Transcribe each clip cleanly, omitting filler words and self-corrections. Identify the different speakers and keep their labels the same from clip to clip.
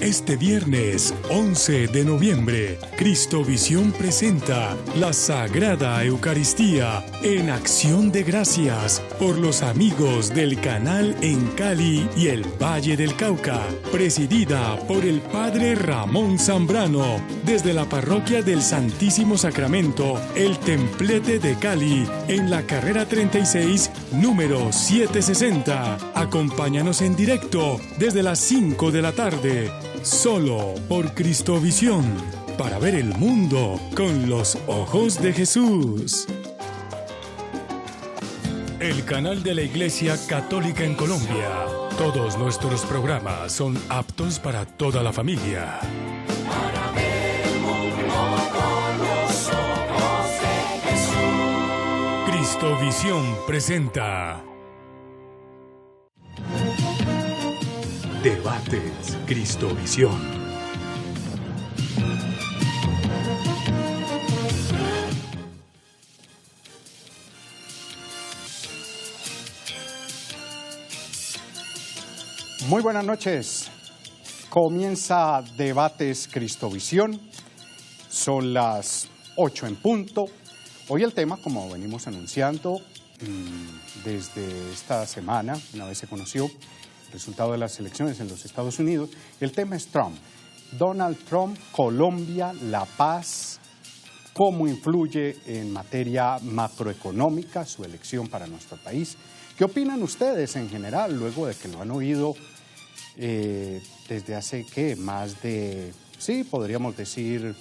Speaker 1: Este viernes 11 de noviembre, Cristovisión presenta la Sagrada Eucaristía en Acción de Gracias por los amigos del canal en Cali y el Valle del Cauca, presidida por el Padre Ramón Zambrano, desde la Parroquia del Santísimo Sacramento, el Templete de Cali, en la carrera 36, número 760. Acompáñanos en directo desde las 5 de la tarde. Solo por Cristovisión, para ver el mundo con los ojos de Jesús. El canal de la Iglesia Católica en Colombia. Todos nuestros programas son aptos para toda la familia.
Speaker 2: Para ver el mundo con los ojos de Jesús.
Speaker 1: Cristovisión presenta Debates Cristovisión.
Speaker 3: Muy buenas noches. Comienza Debates Cristovisión. Son las 8 en punto. Hoy el tema, como venimos anunciando desde esta semana, una vez se conoció el resultado de las elecciones en los Estados Unidos, el tema es Trump. Donald Trump, Colombia, la paz, cómo influye en materia macroeconómica su elección para nuestro país. ¿Qué opinan ustedes en general, luego de que lo han oído desde hace, más de, podríamos decir,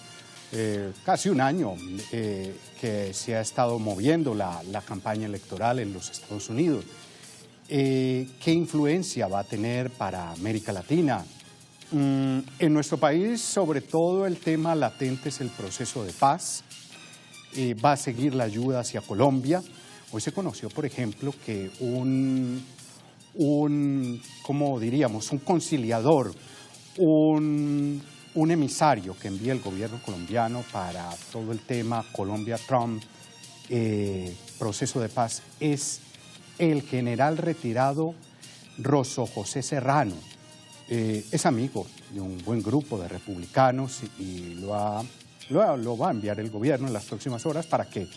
Speaker 3: casi un año que se ha estado moviendo la campaña electoral en los Estados Unidos? ¿Qué influencia va a tener para América Latina? En nuestro país, sobre todo, el tema latente es el proceso de paz. Va a seguir la ayuda hacia Colombia. Hoy se conoció, por ejemplo, que un conciliador, un emisario que envía el gobierno colombiano para todo el tema Colombia-Trump, proceso de paz, es el general retirado Rosso José Serrano. Es amigo de un buen grupo de republicanos y lo va a enviar el gobierno en las próximas horas para que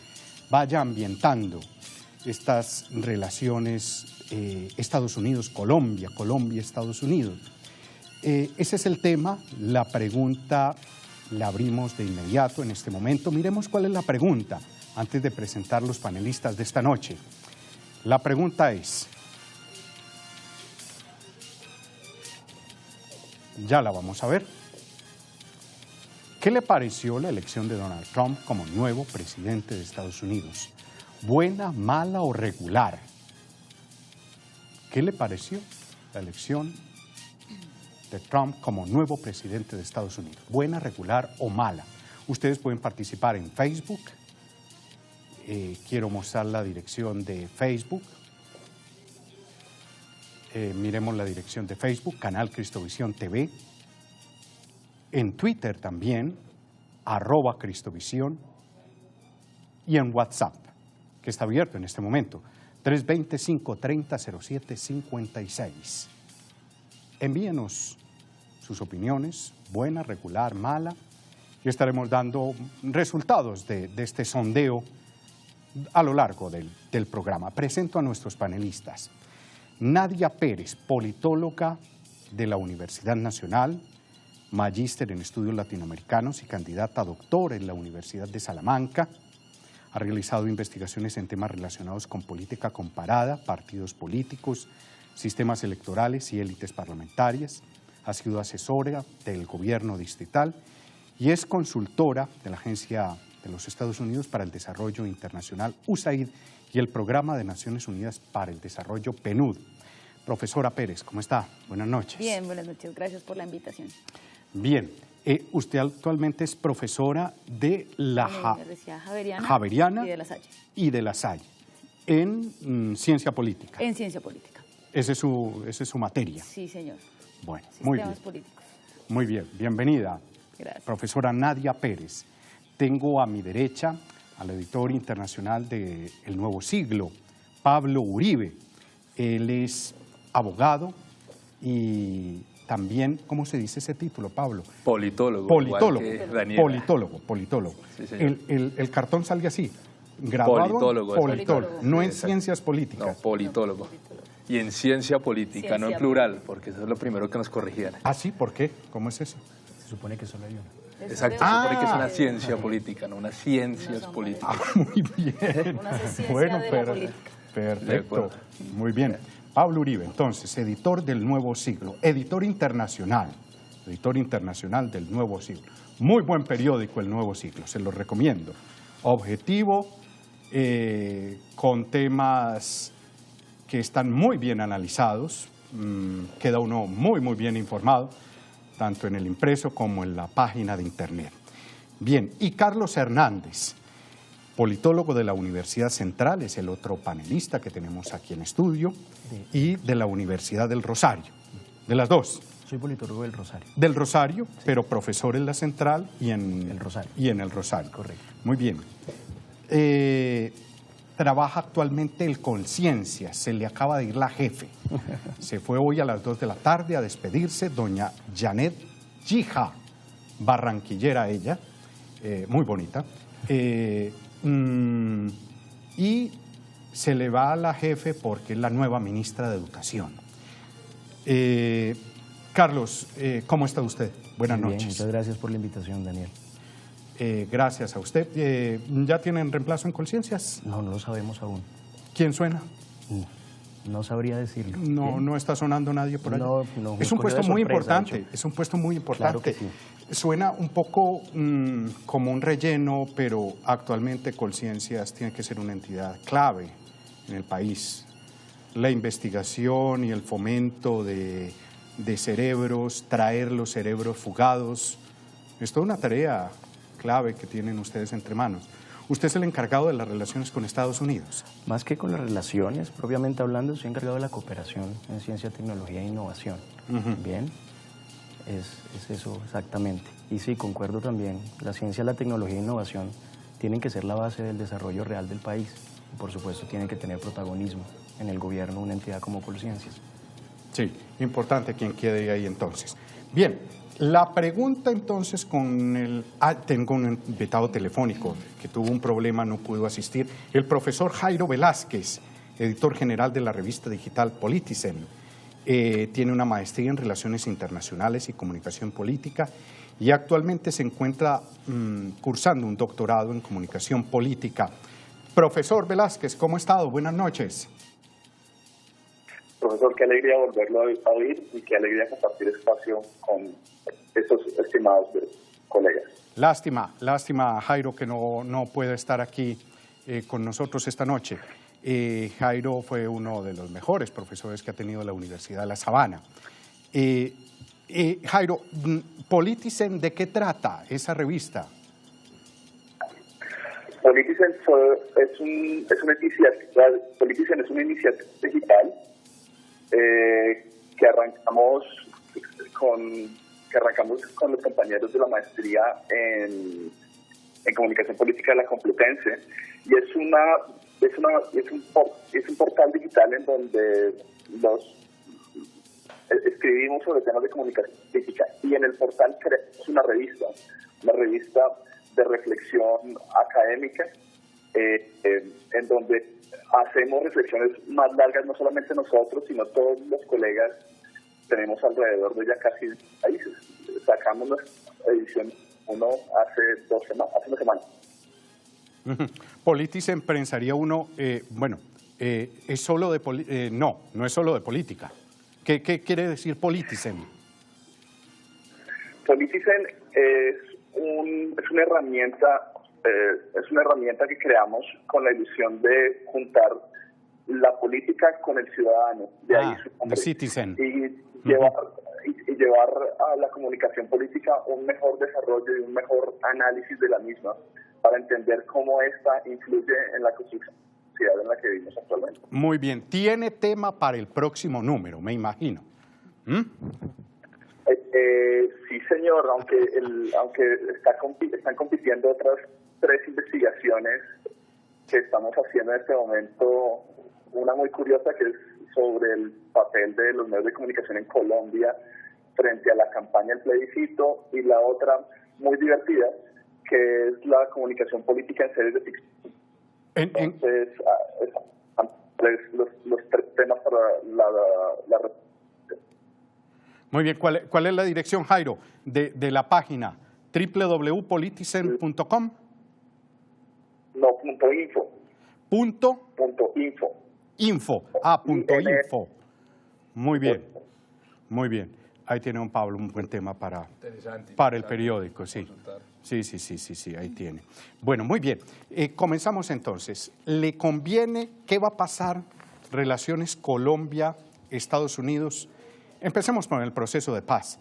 Speaker 3: vaya ambientando estas relaciones Estados Unidos-Colombia, Colombia-Estados Unidos. Ese es el tema. La pregunta la abrimos de inmediato en este momento. Miremos cuál es la pregunta antes de presentar los panelistas de esta noche. La pregunta es, ya la vamos a ver. ¿Qué le pareció la elección de Donald Trump como nuevo presidente de Estados Unidos? ¿Buena, mala o regular? ¿Qué le pareció la elección de Trump como nuevo presidente de Estados Unidos? ¿Buena, regular o mala? Ustedes pueden participar en Facebook. Quiero mostrar la dirección de Facebook. Miremos la dirección de Facebook, Canal Cristovisión TV. En Twitter también, @Cristovisión. Y en WhatsApp, que está abierto en este momento, 320-530-0756. Envíenos sus opiniones, buena, regular, mala, y estaremos dando resultados de este sondeo a lo largo del programa. Presento a nuestros panelistas. Nadia Pérez, politóloga de la Universidad Nacional, magíster en estudios latinoamericanos y candidata a doctor en la Universidad de Salamanca. Ha realizado investigaciones en temas relacionados con política comparada, partidos políticos, sistemas electorales y élites parlamentarias. Ha sido asesora del gobierno distrital y es consultora de la Agencia de los Estados Unidos para el Desarrollo Internacional, USAID, y el Programa de Naciones Unidas para el Desarrollo, PNUD. Profesora Pérez, ¿cómo está? Buenas noches.
Speaker 4: Bien, buenas noches. Gracias por la invitación.
Speaker 3: Bien. Usted actualmente es profesora de la
Speaker 4: Universidad
Speaker 3: Javeriana
Speaker 4: y de La Salle.
Speaker 3: En ciencia política.
Speaker 4: En ciencia política.
Speaker 3: Esa es su materia.
Speaker 4: Sí, señor.
Speaker 3: Bueno,
Speaker 4: Sistemas
Speaker 3: muy bien.
Speaker 4: políticos.
Speaker 3: Muy bien, bienvenida.
Speaker 4: Gracias.
Speaker 3: Profesora Nadia Pérez. Tengo a mi derecha al editor internacional de El Nuevo Siglo, Pablo Uribe. Él es abogado y también, ¿cómo se dice ese título, Pablo?
Speaker 5: Politólogo.
Speaker 3: Politólogo,
Speaker 5: igual que Daniela.
Speaker 3: politólogo.
Speaker 5: Sí, señor.
Speaker 3: El cartón sale así, graduado en
Speaker 5: Politólogo,
Speaker 3: politólogo, no en
Speaker 5: exacto.
Speaker 3: ciencias
Speaker 5: No,
Speaker 3: políticas.
Speaker 5: politólogo. Y en ciencia política, no en
Speaker 4: Ciencia
Speaker 5: plural, porque eso es lo primero que nos corrigían.
Speaker 3: ¿Ah, sí? ¿Por qué? ¿Cómo es eso?
Speaker 6: Se supone que solo hay uno.
Speaker 5: Exacto, se supone que es una ciencia política, no una ciencias políticas.
Speaker 3: Muy bien.
Speaker 4: Una ciencia
Speaker 3: Bueno,
Speaker 4: de la política.
Speaker 5: De
Speaker 3: perfecto.
Speaker 5: acuerdo.
Speaker 3: Muy bien. Pablo Uribe, entonces, editor del Nuevo Siglo, editor internacional del Nuevo Siglo. Muy buen periódico El Nuevo Siglo, se lo recomiendo. Objetivo, con temas que están muy bien analizados, queda uno muy bien informado, tanto en el impreso como en la página de internet. Bien, y Carlos Hernández, politólogo de la Universidad Central, es el otro panelista que tenemos aquí en estudio, y de la Universidad del Rosario, de las dos.
Speaker 6: Soy politólogo del Rosario.
Speaker 3: Del Rosario, pero profesor en la Central y en
Speaker 6: El Rosario.
Speaker 3: Y en el Rosario.
Speaker 6: Correcto.
Speaker 3: Muy bien. Trabaja actualmente el Conciencia, se le acaba de ir la jefe. Se fue hoy a las 2 de la tarde a despedirse doña Janet Gija, barranquillera ella, muy bonita. Y se le va a la jefe porque es la nueva ministra de Educación. Carlos, ¿cómo está usted? Buenas
Speaker 6: Muy bien,
Speaker 3: noches.
Speaker 6: muchas gracias por la invitación, Daniel.
Speaker 3: Gracias a usted. ¿Ya tienen reemplazo en Conciencias?
Speaker 6: No lo sabemos aún.
Speaker 3: ¿Quién suena?
Speaker 6: No sabría decirlo.
Speaker 3: No está sonando nadie por allá.
Speaker 6: No,
Speaker 3: es un
Speaker 6: me
Speaker 3: puesto
Speaker 6: cogió de
Speaker 3: muy
Speaker 6: sorpresa,
Speaker 3: importante.
Speaker 6: de hecho.
Speaker 3: Es un puesto muy importante.
Speaker 6: Claro que sí.
Speaker 3: Suena un poco como un relleno, pero actualmente Conciencias tiene que ser una entidad clave en el país. La investigación y el fomento de cerebros, traer los cerebros fugados, es toda una tarea clave que tienen ustedes entre manos. Usted es el encargado de las relaciones con Estados Unidos.
Speaker 6: Más que con las relaciones, propiamente hablando, soy encargado de la cooperación en ciencia, tecnología e innovación. Bien, es eso exactamente. Y sí, concuerdo también, la ciencia, la tecnología e innovación tienen que ser la base del desarrollo real del país. Y por supuesto tienen que tener protagonismo en el gobierno, una entidad como Colciencias.
Speaker 3: Sí, importante quien quede ahí entonces. Bien, la pregunta entonces tengo un invitado telefónico que tuvo un problema, no pudo asistir, el profesor Jairo Velázquez, editor general de la revista digital Politicen. Tiene una maestría en Relaciones Internacionales y Comunicación Política y actualmente se encuentra cursando un doctorado en Comunicación Política. Profesor Velázquez, ¿cómo ha estado? Buenas noches.
Speaker 7: Profesor, qué alegría volverlo a oír y qué alegría compartir espacio con estos estimados colegas.
Speaker 3: Lástima, Jairo, que no puede estar aquí con nosotros esta noche. Jairo fue uno de los mejores profesores que ha tenido la Universidad de La Sabana. Jairo, Politicen, ¿de qué trata esa revista?
Speaker 7: Politicen es una iniciativa digital que arrancamos con los compañeros de la maestría en comunicación política de la Complutense, y es un portal digital en donde escribimos sobre temas de comunicación política, y en el portal creamos una revista de reflexión académica en donde hacemos reflexiones más largas, no solamente nosotros, sino todos los colegas. Tenemos alrededor de ya casi 10 países. Sacamos nuestra edición hace una semana.
Speaker 3: Politicen pensaría uno, es solo de no es solo de política. ¿Qué quiere decir Politicen?
Speaker 7: Politicen es una herramienta que creamos con la ilusión de juntar la política con el ciudadano, de ahí su nombre,
Speaker 3: the citizen.
Speaker 7: y llevar a la comunicación política un mejor desarrollo y un mejor análisis de la misma para entender cómo esta influye en la construcción de la sociedad en la que vivimos actualmente.
Speaker 3: Muy bien, tiene tema para el próximo número, me imagino.
Speaker 7: Sí, señor, aunque están compitiendo otras 3 investigaciones que estamos haciendo en este momento, una muy curiosa que es sobre el papel de los medios de comunicación en Colombia frente a la campaña del plebiscito, y la otra muy divertida, que es la comunicación política en series de ficción. Entonces, los tres temas para la
Speaker 3: Muy bien, ¿cuál es la dirección, Jairo, de la página? www.politicen.com.
Speaker 7: No, .info.
Speaker 3: Punto
Speaker 7: .info.
Speaker 3: info. Info. Muy bien, muy bien. Ahí tiene don Pablo un buen tema para el periódico, sí. Sí, ahí tiene. Bueno, muy bien. Comenzamos entonces. ¿Le conviene qué va a pasar relaciones Colombia-Estados Unidos? Empecemos con el proceso de paz.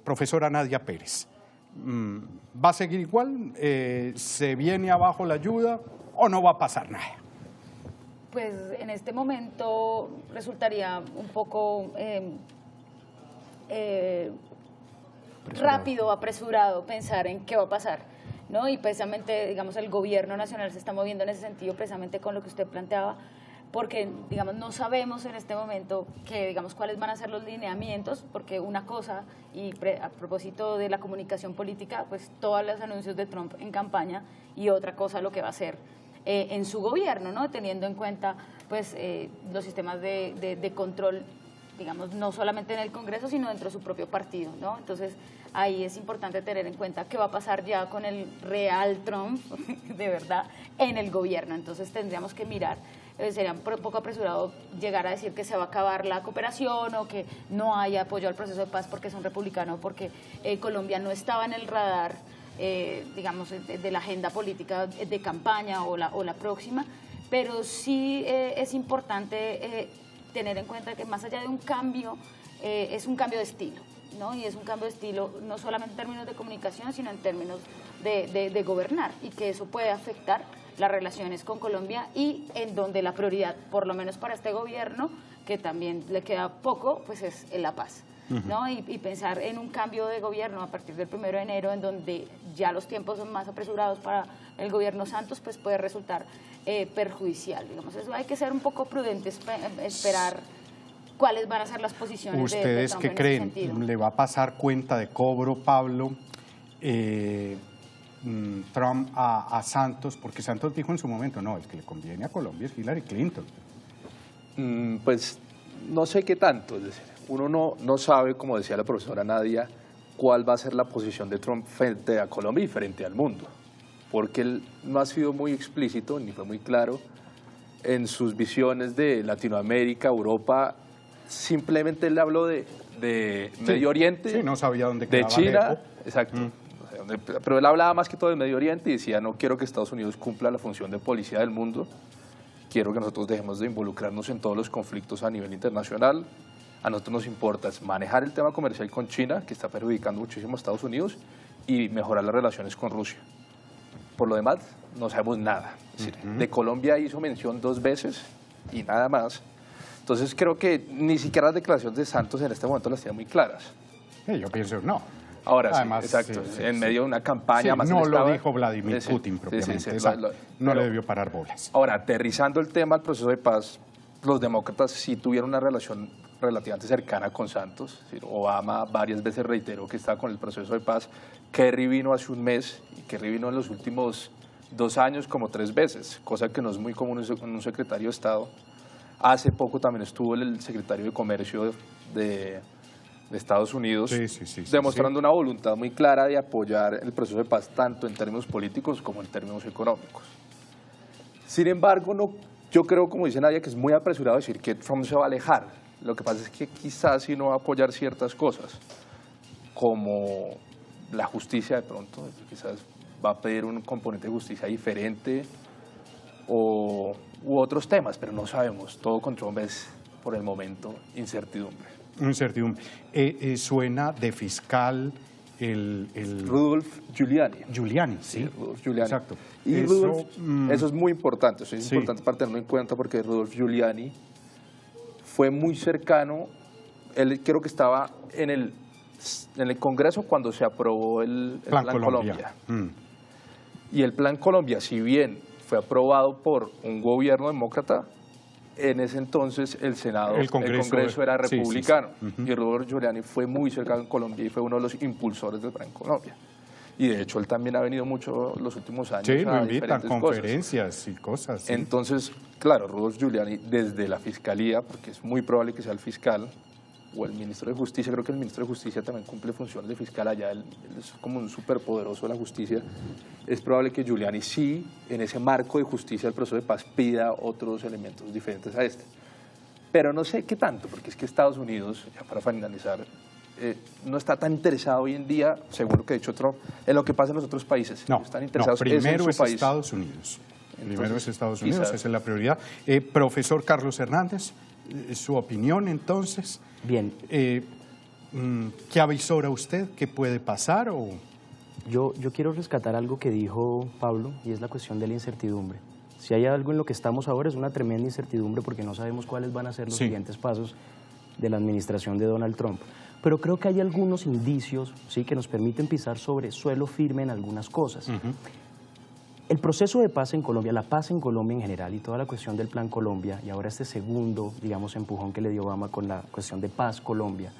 Speaker 3: Profesora Nadia Pérez, ¿va a seguir igual? ¿Se viene abajo la ayuda o no va a pasar nada?
Speaker 4: Pues en este momento resultaría un poco rápido, apresurado pensar en qué va a pasar, ¿no? Y precisamente, digamos, el gobierno nacional se está moviendo en ese sentido, precisamente con lo que usted planteaba, porque, digamos, no sabemos en este momento cuáles van a ser los lineamientos, porque una cosa, y a propósito de la comunicación política, pues todos los anuncios de Trump en campaña, y otra cosa lo que va a hacer en su gobierno, ¿no? Teniendo en cuenta, pues, los sistemas de control, digamos, no solamente en el Congreso, sino dentro de su propio partido, ¿no? Entonces, ahí es importante tener en cuenta qué va a pasar ya con el real Trump, de verdad, en el gobierno. Entonces, tendríamos que mirar. Sería un poco apresurado llegar a decir que se va a acabar la cooperación o que no haya apoyo al proceso de paz porque son republicanos, porque Colombia no estaba en el radar, digamos, de la agenda política de campaña o la próxima, pero sí es importante tener en cuenta que más allá de un cambio, es un cambio de estilo, ¿no? Y es un cambio de estilo no solamente en términos de comunicación, sino en términos de gobernar, y que eso puede afectar las relaciones con Colombia, y en donde la prioridad, por lo menos para este gobierno, que también le queda poco, pues es la paz, ¿no? Y pensar en un cambio de gobierno a partir del 1 de enero, en donde ya los tiempos son más apresurados para el gobierno Santos, pues puede resultar perjudicial. Digamos, eso hay que ser un poco prudentes, esperar cuáles van a ser las posiciones.
Speaker 3: ¿Ustedes qué creen? ¿Le va a pasar cuenta de cobro, Pablo, Trump a Santos? Porque Santos dijo en su momento, no, el que le conviene a Colombia es Hillary Clinton.
Speaker 5: Pues no sé qué tanto, es decir, uno no sabe, como decía la profesora Nadia, cuál va a ser la posición de Trump frente a Colombia y frente al mundo, porque él no ha sido muy explícito ni fue muy claro en sus visiones de Latinoamérica, Europa. Simplemente él habló de Medio Oriente,
Speaker 3: sí, no sabía dónde
Speaker 5: de
Speaker 3: quedaba
Speaker 5: China,
Speaker 3: Alepo.
Speaker 5: exacto. Pero él hablaba más que todo del Medio Oriente y decía, no quiero que Estados Unidos cumpla la función de policía del mundo, quiero que nosotros dejemos de involucrarnos en todos los conflictos a nivel internacional. A nosotros nos importa es manejar el tema comercial con China, que está perjudicando muchísimo a Estados Unidos, y mejorar las relaciones con Rusia. Por lo demás, no sabemos nada. Es decir, de Colombia hizo mención 2 veces y nada más. Entonces creo que ni siquiera las declaraciones de Santos en este momento las tiene muy claras.
Speaker 3: Sí, yo pienso, no.
Speaker 5: Ahora,
Speaker 3: además,
Speaker 5: sí, exacto,
Speaker 3: sí,
Speaker 5: en medio de una campaña más...
Speaker 3: No lo dijo Vladimir Putin propiamente,
Speaker 5: sí,
Speaker 3: no le debió parar bolas.
Speaker 5: Ahora, aterrizando el tema al proceso de paz, los demócratas sí tuvieron una relación relativamente cercana con Santos. Obama varias veces reiteró que estaba con el proceso de paz. Kerry vino hace un mes y Kerry vino en los últimos 2 años como 3 veces, cosa que no es muy común en un secretario de Estado. Hace poco también estuvo el secretario de Comercio de Estados Unidos, demostrando una voluntad muy clara de apoyar el proceso de paz tanto en términos políticos como en términos económicos. Sin embargo, yo creo, como dice Nadia, que es muy apresurado decir que Trump se va a alejar. Lo que pasa es que quizás sí no va a apoyar ciertas cosas, como la justicia de pronto, quizás va a pedir un componente de justicia diferente u otros temas, pero no sabemos. Todo con Trump es, por el momento, incertidumbre.
Speaker 3: Incertidumbre. Suena de fiscal el
Speaker 5: Rudolph Giuliani.
Speaker 3: Giuliani, sí.
Speaker 5: Rudolph Giuliani.
Speaker 3: Exacto.
Speaker 5: Y eso es muy importante, eso es importante para tenerlo en cuenta, porque Rudolph Giuliani fue muy cercano, él creo que estaba en el Congreso cuando se aprobó el Plan Colombia. Y el Plan Colombia, si bien fue aprobado por un gobierno demócrata, En ese entonces el Senado,
Speaker 3: El Congreso
Speaker 5: era
Speaker 3: sí,
Speaker 5: republicano
Speaker 3: sí, sí.
Speaker 5: y Rodolfo Giuliani fue muy cercano en Colombia y fue uno de los impulsores del PRA en Colombia. Y de hecho él también ha venido mucho los últimos años
Speaker 3: Sí,
Speaker 5: a
Speaker 3: lo invitan,
Speaker 5: diferentes cosas.
Speaker 3: conferencias y cosas. Sí.
Speaker 5: Entonces, claro, Rodolfo Giuliani desde la Fiscalía, porque es muy probable que sea el fiscal, o el ministro de Justicia, creo que el ministro de Justicia también cumple funciones de fiscal allá, él es como un superpoderoso de la justicia, es probable que Giuliani sí, en ese marco de justicia del proceso de paz, pida otros elementos diferentes a este. Pero no sé qué tanto, porque es que Estados Unidos, ya para finalizar, no está tan interesado hoy en día, según lo que ha dicho Trump, en lo que pasa en los otros países.
Speaker 3: No,
Speaker 5: Están interesados
Speaker 3: primero
Speaker 5: en
Speaker 3: es
Speaker 5: su país.
Speaker 3: Estados Unidos. Primero
Speaker 5: Entonces,
Speaker 3: es Estados Unidos,
Speaker 5: quizás-
Speaker 3: esa es la prioridad. Profesor Carlos Hernández, su opinión entonces.
Speaker 6: Bien,
Speaker 3: ¿Qué avisora usted? ¿Qué puede pasar? O...
Speaker 6: yo quiero rescatar algo que dijo Pablo y es la cuestión de la incertidumbre. Si hay algo en lo que estamos ahora es una tremenda incertidumbre porque no sabemos cuáles van a ser los
Speaker 3: Sí.
Speaker 6: siguientes pasos de la administración de Donald Trump. Pero creo que hay algunos indicios, ¿sí?, que nos permiten pisar sobre suelo firme en algunas cosas. El proceso de paz en Colombia, la paz en Colombia en general y toda la cuestión del Plan Colombia y ahora este segundo, digamos, empujón que le dio Obama con la cuestión de Paz Colombia,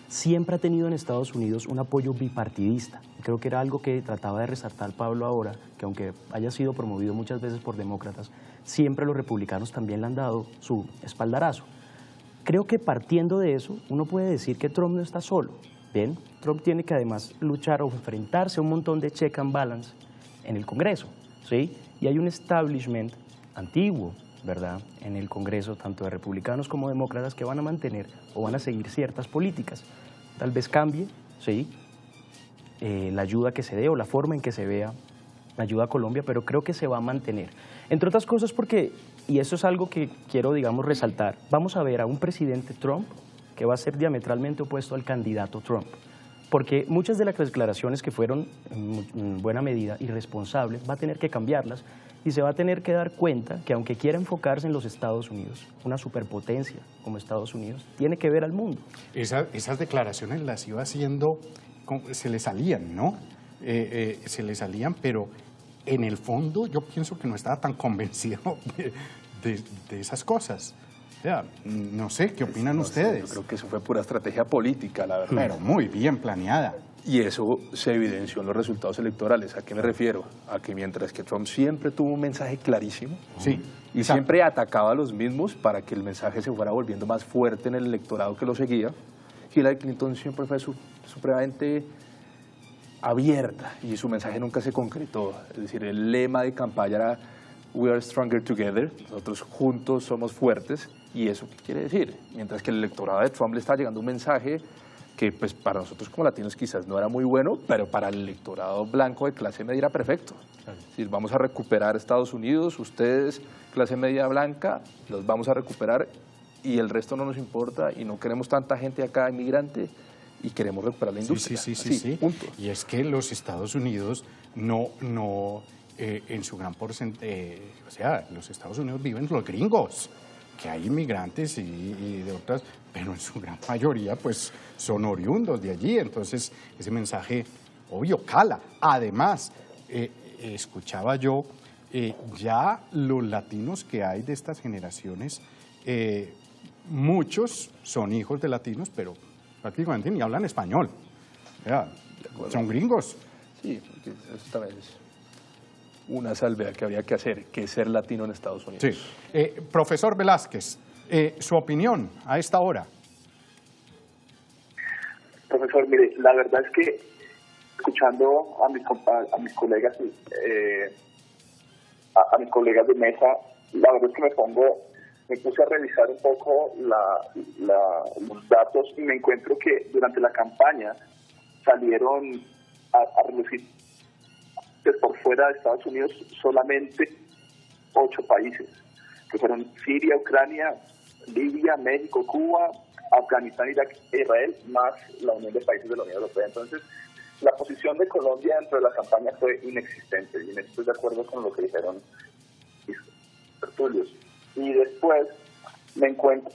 Speaker 6: siempre ha tenido en Estados Unidos un apoyo bipartidista. Creo que era algo que trataba de resaltar Pablo ahora, que aunque haya sido promovido muchas veces por demócratas, siempre los republicanos también le han dado su espaldarazo. Creo que partiendo de eso, uno puede decir que Trump no está solo. Bien, Trump tiene que además luchar o enfrentarse a un montón de check and balance en el Congreso, ¿sí? Y hay un establishment antiguo, ¿verdad?, en el Congreso, tanto de republicanos como demócratas, que van a mantener o van a seguir ciertas políticas. Tal vez cambie, ¿sí?, la ayuda que se dé o la forma en que se vea la ayuda a Colombia, pero creo que se va a mantener. Entre otras cosas porque, y eso es algo que quiero, digamos, resaltar, vamos a ver a un presidente Trump que va a ser diametralmente opuesto al candidato Trump. Porque muchas de las declaraciones que fueron en buena medida irresponsables va a tener que cambiarlas y se va a tener que dar cuenta que aunque quiera enfocarse en los Estados Unidos, una superpotencia como Estados Unidos, tiene que ver al mundo.
Speaker 3: Esas declaraciones las iba haciendo, se le salían, ¿no? Se le salían, pero en el fondo yo pienso que no estaba tan convencido de esas cosas. O sea, no sé, ¿qué opinan ustedes?
Speaker 5: Yo creo que eso fue pura estrategia política, la verdad.
Speaker 3: Pero muy bien planeada.
Speaker 5: Y eso se evidenció en los resultados electorales. ¿A qué me refiero? A que mientras que Trump siempre tuvo un mensaje clarísimo
Speaker 3: Sí,
Speaker 5: y
Speaker 3: exacto.
Speaker 5: siempre atacaba a los mismos para que el mensaje se fuera volviendo más fuerte en el electorado que lo seguía, Hillary Clinton siempre fue supremamente abierta y su mensaje nunca se concretó. Es decir, el lema de campaña era "We are stronger together", nosotros juntos somos fuertes. ¿Y eso qué quiere decir? Mientras que el electorado de Trump le está llegando un mensaje que pues para nosotros como latinos quizás no era muy bueno, pero para el electorado blanco de clase media era perfecto. Es decir, vamos a recuperar Estados Unidos, ustedes, clase media blanca, los vamos a recuperar y el resto no nos importa y no queremos tanta gente acá inmigrante y queremos recuperar la industria.
Speaker 3: Sí.
Speaker 5: Así, punto.
Speaker 3: Y es que los Estados Unidos en su gran porcentaje, o sea, los Estados Unidos viven los gringos, que hay inmigrantes y de otras, pero en su gran mayoría pues son oriundos de allí, entonces ese mensaje obvio cala. Además, escuchaba yo, ya los latinos que hay de estas generaciones, muchos son hijos de latinos, pero prácticamente ni hablan español. O sea, son gringos.
Speaker 5: Sí, porque eso también es una salvedad que habría que hacer, que es ser latino en Estados Unidos.
Speaker 3: Sí. Profesor Velázquez, su opinión a esta hora.
Speaker 7: Profesor, mire, la verdad es que escuchando a mis colegas a mis colegas de mesa, la verdad es que me puse a revisar un poco los datos y me encuentro que durante la campaña salieron a relucir por fuera de Estados Unidos solamente 8 países, que fueron Siria, Ucrania, Libia, México, Cuba, Afganistán, Irak e Israel, más la Unión de Países de la Unión Europea. Entonces, la posición de Colombia dentro de la campaña fue inexistente, y en esto estoy de acuerdo con lo que dijeron mis tertulios. Y después me encuentro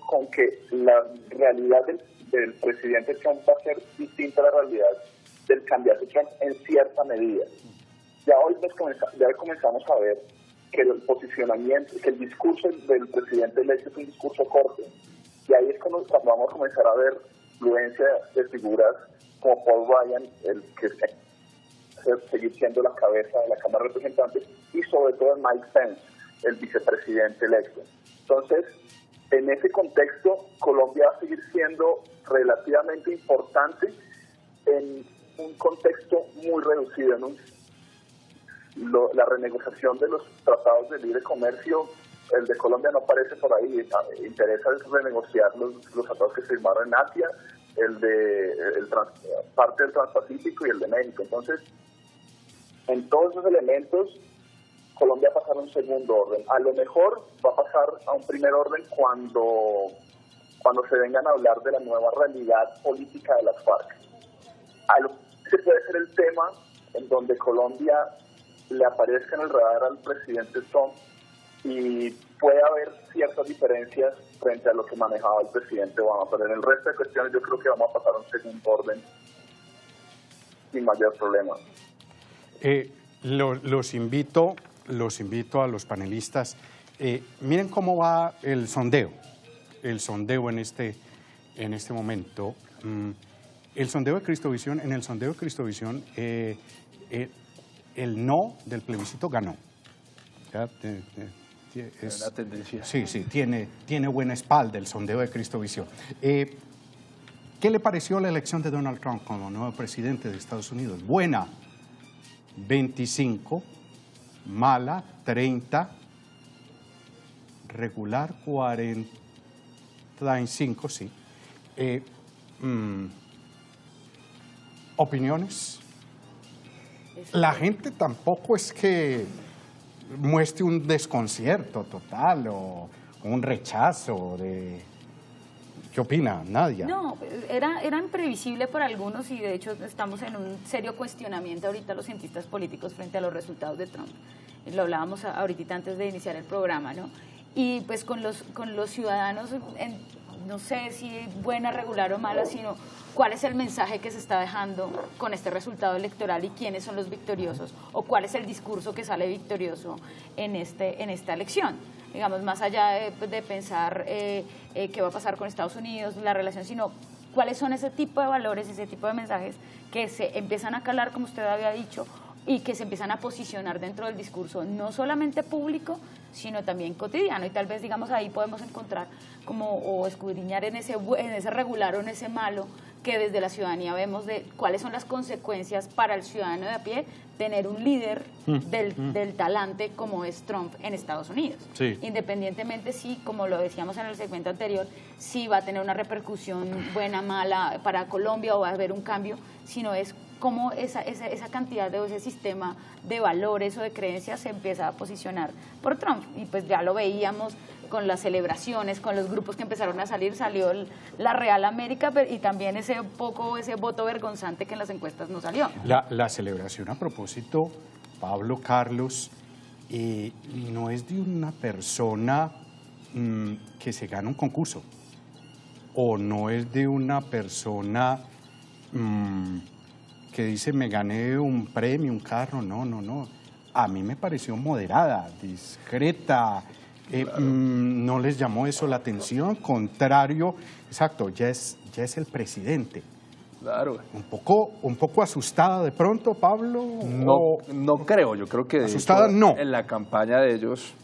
Speaker 7: con que la realidad del presidente Trump va a ser distinta a la realidad del candidato Trump en cierta medida. Ya hoy comenzamos a ver que el posicionamiento, que el discurso del presidente electo es un discurso corto. Y ahí es cuando vamos a comenzar a ver influencia de figuras como Paul Ryan, el que seguir siendo la cabeza de la Cámara de Representantes, y sobre todo Mike Pence, el vicepresidente electo. Entonces, en ese contexto, Colombia va a seguir siendo relativamente importante en un contexto muy reducido. La renegociación de los tratados de libre comercio, el de Colombia no aparece por ahí. Interesa renegociar los tratados que se firmaron en Asia, parte del Transpacífico y el de México. Entonces, en todos esos elementos, Colombia va a pasar a un segundo orden. A lo mejor va a pasar a un primer orden cuando se vengan a hablar de la nueva realidad política de las FARC. Ese puede ser el tema en donde Colombia le aparezca en el radar al presidente Trump y puede haber ciertas diferencias frente a lo que manejaba el presidente Obama, pero en el resto de cuestiones yo creo que vamos a pasar a un segundo orden sin mayor problema.
Speaker 3: Los invito a los panelistas. Miren cómo va el sondeo en este momento. El sondeo de Cristovisión, en el sondeo de Cristovisión, el no del plebiscito ganó. ¿Ya?
Speaker 5: Es una tendencia.
Speaker 3: Sí, tiene buena espalda el sondeo de Cristovisión. ¿Qué le pareció la elección de Donald Trump como nuevo presidente de Estados Unidos? Buena, 25, mala, 30, regular, 45, sí. ¿Opiniones? La gente tampoco es que muestre un desconcierto total o un rechazo de... ¿Qué opina Nadia?
Speaker 4: No, era imprevisible para algunos y de hecho estamos en un serio cuestionamiento ahorita los cientistas políticos frente a los resultados de Trump. Lo hablábamos ahorita antes de iniciar el programa, ¿no? Y pues con los ciudadanos, no sé si buena, regular o mala, sino cuál es el mensaje que se está dejando con este resultado electoral y quiénes son los victoriosos o cuál es el discurso que sale victorioso en esta elección. Digamos, más allá de pensar qué va a pasar con Estados Unidos, la relación, sino cuáles son ese tipo de valores, ese tipo de mensajes que se empiezan a calar, como usted había dicho, y que se empiezan a posicionar dentro del discurso, no solamente público, sino también cotidiano. Y tal vez, digamos, ahí podemos encontrar o escudriñar en ese regular o en ese malo que desde la ciudadanía vemos de cuáles son las consecuencias para el ciudadano de a pie tener un líder del talante como es Trump en Estados Unidos. Sí. Independientemente si, como lo decíamos en el segmento anterior, si va a tener una repercusión buena, mala para Colombia o va a haber un cambio, sino es cómo esa cantidad de ese sistema de valores o de creencias se empieza a posicionar por Trump. Y pues ya lo veíamos con las celebraciones, con los grupos que empezaron a salir, salió la Real América y también ese voto vergonzante que en las encuestas no salió.
Speaker 3: La celebración, a propósito, Pablo, Carlos, no es de una persona que se gana un concurso, o no es de una persona que dice me gané un premio, un carro, no. A mí me pareció moderada, discreta, no les llamó eso la atención, contrario, exacto, ya es el presidente.
Speaker 5: Claro.
Speaker 3: Un poco asustada de pronto, Pablo.
Speaker 5: No creo, yo creo que
Speaker 3: asustada
Speaker 5: hecho,
Speaker 3: no.
Speaker 5: En la campaña de ellos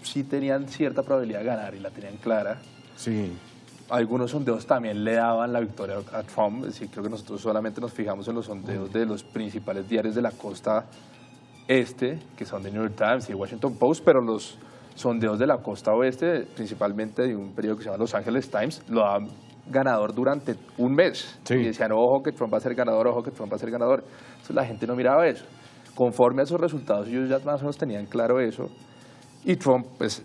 Speaker 5: sí tenían cierta probabilidad de ganar y la tenían clara.
Speaker 3: Sí.
Speaker 5: Algunos sondeos también le daban la victoria a Trump, es decir, creo que nosotros solamente nos fijamos en los sondeos de los principales diarios de la costa este, que son de New York Times y Washington Post, pero los sondeos de la costa oeste, principalmente de un periódico que se llama Los Angeles Times, lo daban ganador durante un mes. Sí. Y decían, ojo que Trump va a ser ganador, ojo que Trump va a ser ganador. Entonces la gente no miraba eso. Conforme a esos resultados, ellos ya más o menos tenían claro eso. Y Trump, pues,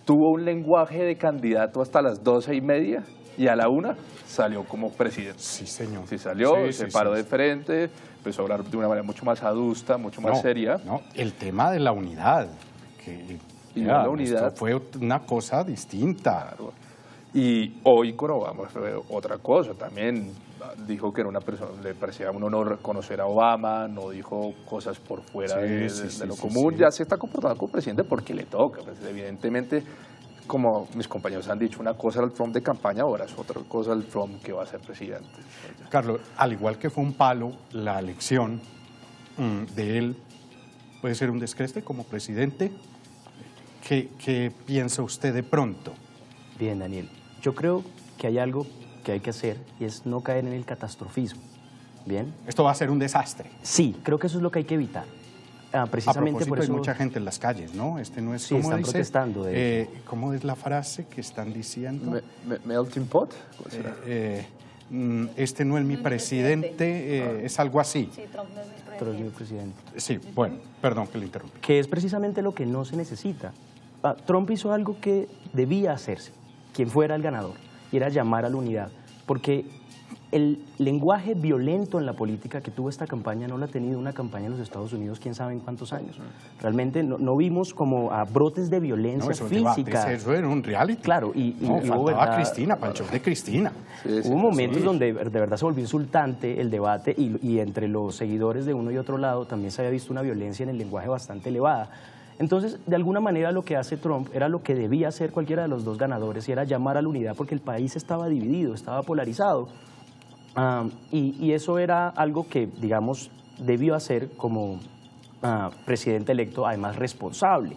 Speaker 5: tuvo un lenguaje de candidato hasta las 12:30 y a la 1 salió como presidente.
Speaker 3: Sí, señor.
Speaker 5: Sí, salió, se paró de frente, empezó a hablar de una manera mucho más adusta, mucho más seria.
Speaker 3: No, el tema de la unidad. La unidad. Esto fue una cosa distinta.
Speaker 5: Claro. Y hoy con Obama fue otra cosa, también dijo que era una persona, le parecía un honor conocer a Obama, no dijo cosas por fuera de lo común, ya se está comportando como presidente porque le toca, pues, evidentemente, como mis compañeros han dicho, una cosa era el Trump de campaña, ahora es otra cosa el Trump que va a ser presidente.
Speaker 3: Carlos, al igual que fue un palo la elección de él, puede ser un descreste como presidente. ¿Qué piensa usted de pronto?
Speaker 6: Bien, Daniel, yo creo que hay algo que hay que hacer y es no caer en el catastrofismo. Bien.
Speaker 3: Esto va a ser un desastre.
Speaker 6: Sí, creo que eso es lo que hay que evitar. Precisamente
Speaker 3: a propósito,
Speaker 6: por eso
Speaker 3: hay mucha gente en las calles, ¿no? Este no es,
Speaker 6: sí,
Speaker 3: ¿cómo
Speaker 6: están
Speaker 3: dice?
Speaker 6: protestando.
Speaker 3: ¿Cómo es la frase que están diciendo?
Speaker 5: ¿Melting pot? ¿Cuál será?
Speaker 3: Este no es mi presidente, es algo así.
Speaker 4: Sí, Trump no es mi
Speaker 6: Pero es mi
Speaker 4: presidente.
Speaker 6: presidente.
Speaker 3: Sí, bueno, perdón que le interrumpí.
Speaker 6: Que es precisamente lo que no se necesita. Trump hizo algo que debía hacerse, quien fuera el ganador, y era llamar a la unidad, porque el lenguaje violento en la política que tuvo esta campaña no lo ha tenido una campaña en los Estados Unidos quién sabe en cuántos años. Realmente no vimos como a brotes de violencia física.
Speaker 3: Eso era un reality.
Speaker 6: Claro,
Speaker 3: faltaba Cristina, para el show de Cristina.
Speaker 6: Hubo momentos donde de verdad se volvió insultante el debate y entre los seguidores de uno y otro lado también se había visto una violencia en el lenguaje bastante elevada. Entonces, de alguna manera lo que hace Trump era lo que debía hacer cualquiera de los dos ganadores y era llamar a la unidad porque el país estaba dividido, estaba polarizado. Y eso era algo que, digamos, debió hacer como presidente electo, además responsable.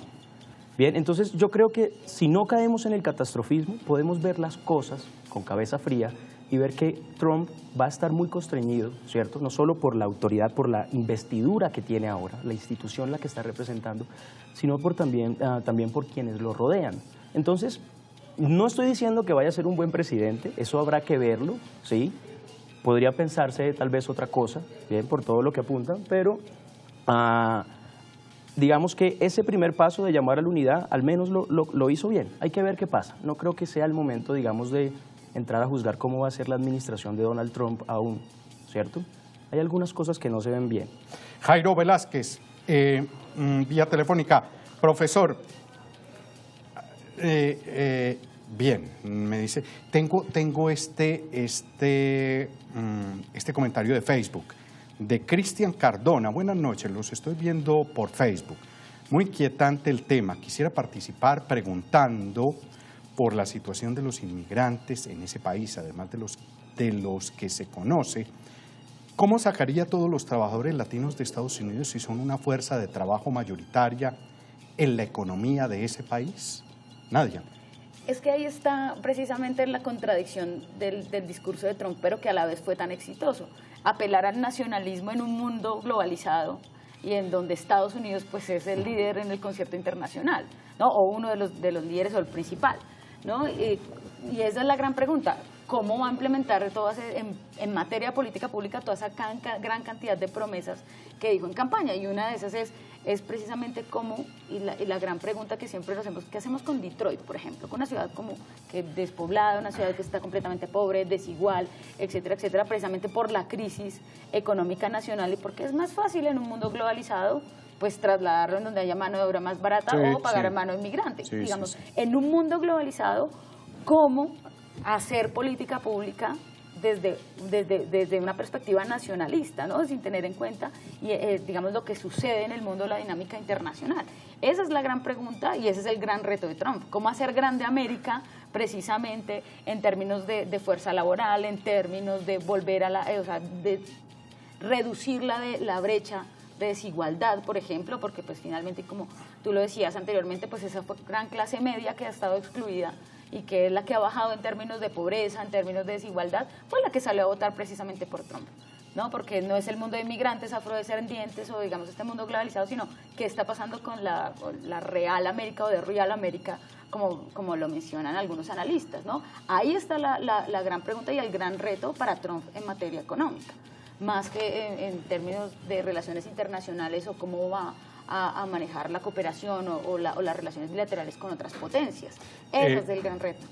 Speaker 6: Bien, entonces yo creo que si no caemos en el catastrofismo, podemos ver las cosas con cabeza fría y ver que Trump va a estar muy constreñido, ¿cierto? No solo por la autoridad, por la investidura que tiene ahora, la institución la que está representando, sino también por quienes lo rodean. Entonces, no estoy diciendo que vaya a ser un buen presidente, eso habrá que verlo, ¿sí? Podría pensarse tal vez otra cosa, bien, por todo lo que apuntan, pero digamos que ese primer paso de llamar a la unidad al menos lo hizo bien. Hay que ver qué pasa. No creo que sea el momento, digamos, de entrar a juzgar cómo va a ser la administración de Donald Trump aún, ¿cierto? Hay algunas cosas que no se ven bien.
Speaker 3: Jairo Velázquez, vía telefónica. Profesor, bien, me dice, tengo este comentario de Facebook de Cristian Cardona. Buenas noches, los estoy viendo por Facebook. Muy inquietante el tema. Quisiera participar preguntando por la situación de los inmigrantes en ese país, además de los que se conoce. ¿Cómo sacaría a todos los trabajadores latinos de Estados Unidos si son una fuerza de trabajo mayoritaria en la economía de ese país? Nadia.
Speaker 4: Es que ahí está precisamente la contradicción del discurso de Trump, pero que a la vez fue tan exitoso. Apelar al nacionalismo en un mundo globalizado y en donde Estados Unidos pues es el líder en el concierto internacional, ¿no? O uno de los líderes o el principal, ¿no? Y esa es la gran pregunta. ¿Cómo va a implementar en materia de política pública toda esa gran cantidad de promesas que dijo en campaña? Y una de esas es precisamente cómo, y la gran pregunta que siempre nos hacemos, ¿qué hacemos con Detroit, por ejemplo? Con una ciudad como que despoblada, una ciudad que está completamente pobre, desigual, etcétera, etcétera, precisamente por la crisis económica nacional y porque es más fácil en un mundo globalizado pues trasladarlo en donde haya mano de obra más barata o pagar a mano de inmigrantes. Digamos, en un mundo globalizado, ¿cómo hacer política pública desde una perspectiva nacionalista, ¿no? Sin tener en cuenta digamos lo que sucede en el mundo de la dinámica internacional? Esa es la gran pregunta y ese es el gran reto de Trump. ¿Cómo hacer grande América precisamente en términos de fuerza laboral, en términos de volver a de reducir la brecha de desigualdad, por ejemplo, porque pues finalmente, como tú lo decías anteriormente, pues esa gran clase media que ha estado excluida y que es la que ha bajado en términos de pobreza, en términos de desigualdad, fue la que salió a votar precisamente por Trump, ¿no? Porque no es el mundo de inmigrantes, afrodescendientes o digamos este mundo globalizado, sino qué está pasando con la real América o de Real América, como lo mencionan algunos analistas, ¿no? Ahí está la gran pregunta y el gran reto para Trump en materia económica, más que en términos de relaciones internacionales o cómo va a manejar la cooperación o las relaciones bilaterales con otras potencias. Ese es el gran reto.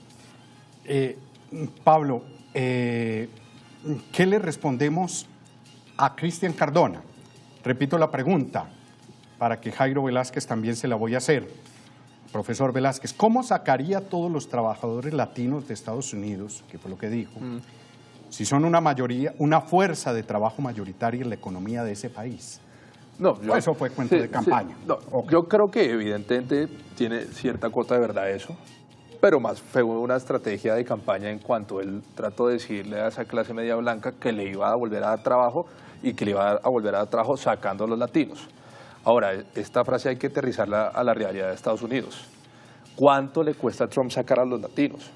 Speaker 3: Pablo, ¿qué le respondemos a Cristian Cardona? Repito la pregunta, para que Jairo Velázquez también se la voy a hacer. profesor Velázquez, ¿cómo sacaría a todos los trabajadores latinos de Estados Unidos, que fue lo que dijo, si son una mayoría, una fuerza de trabajo mayoritaria en la economía de ese país?
Speaker 5: No,
Speaker 3: Eso fue cuento de campaña.
Speaker 5: No,
Speaker 3: Ok.
Speaker 5: Yo creo que evidentemente tiene cierta cuota de verdad eso, pero más fue una estrategia de campaña en cuanto él trató de decirle a esa clase media blanca que le iba a volver a dar trabajo y que le iba a volver a dar trabajo sacando a los latinos. Ahora, esta frase hay que aterrizarla a la realidad de Estados Unidos. ¿Cuánto le cuesta a Trump sacar a los latinos?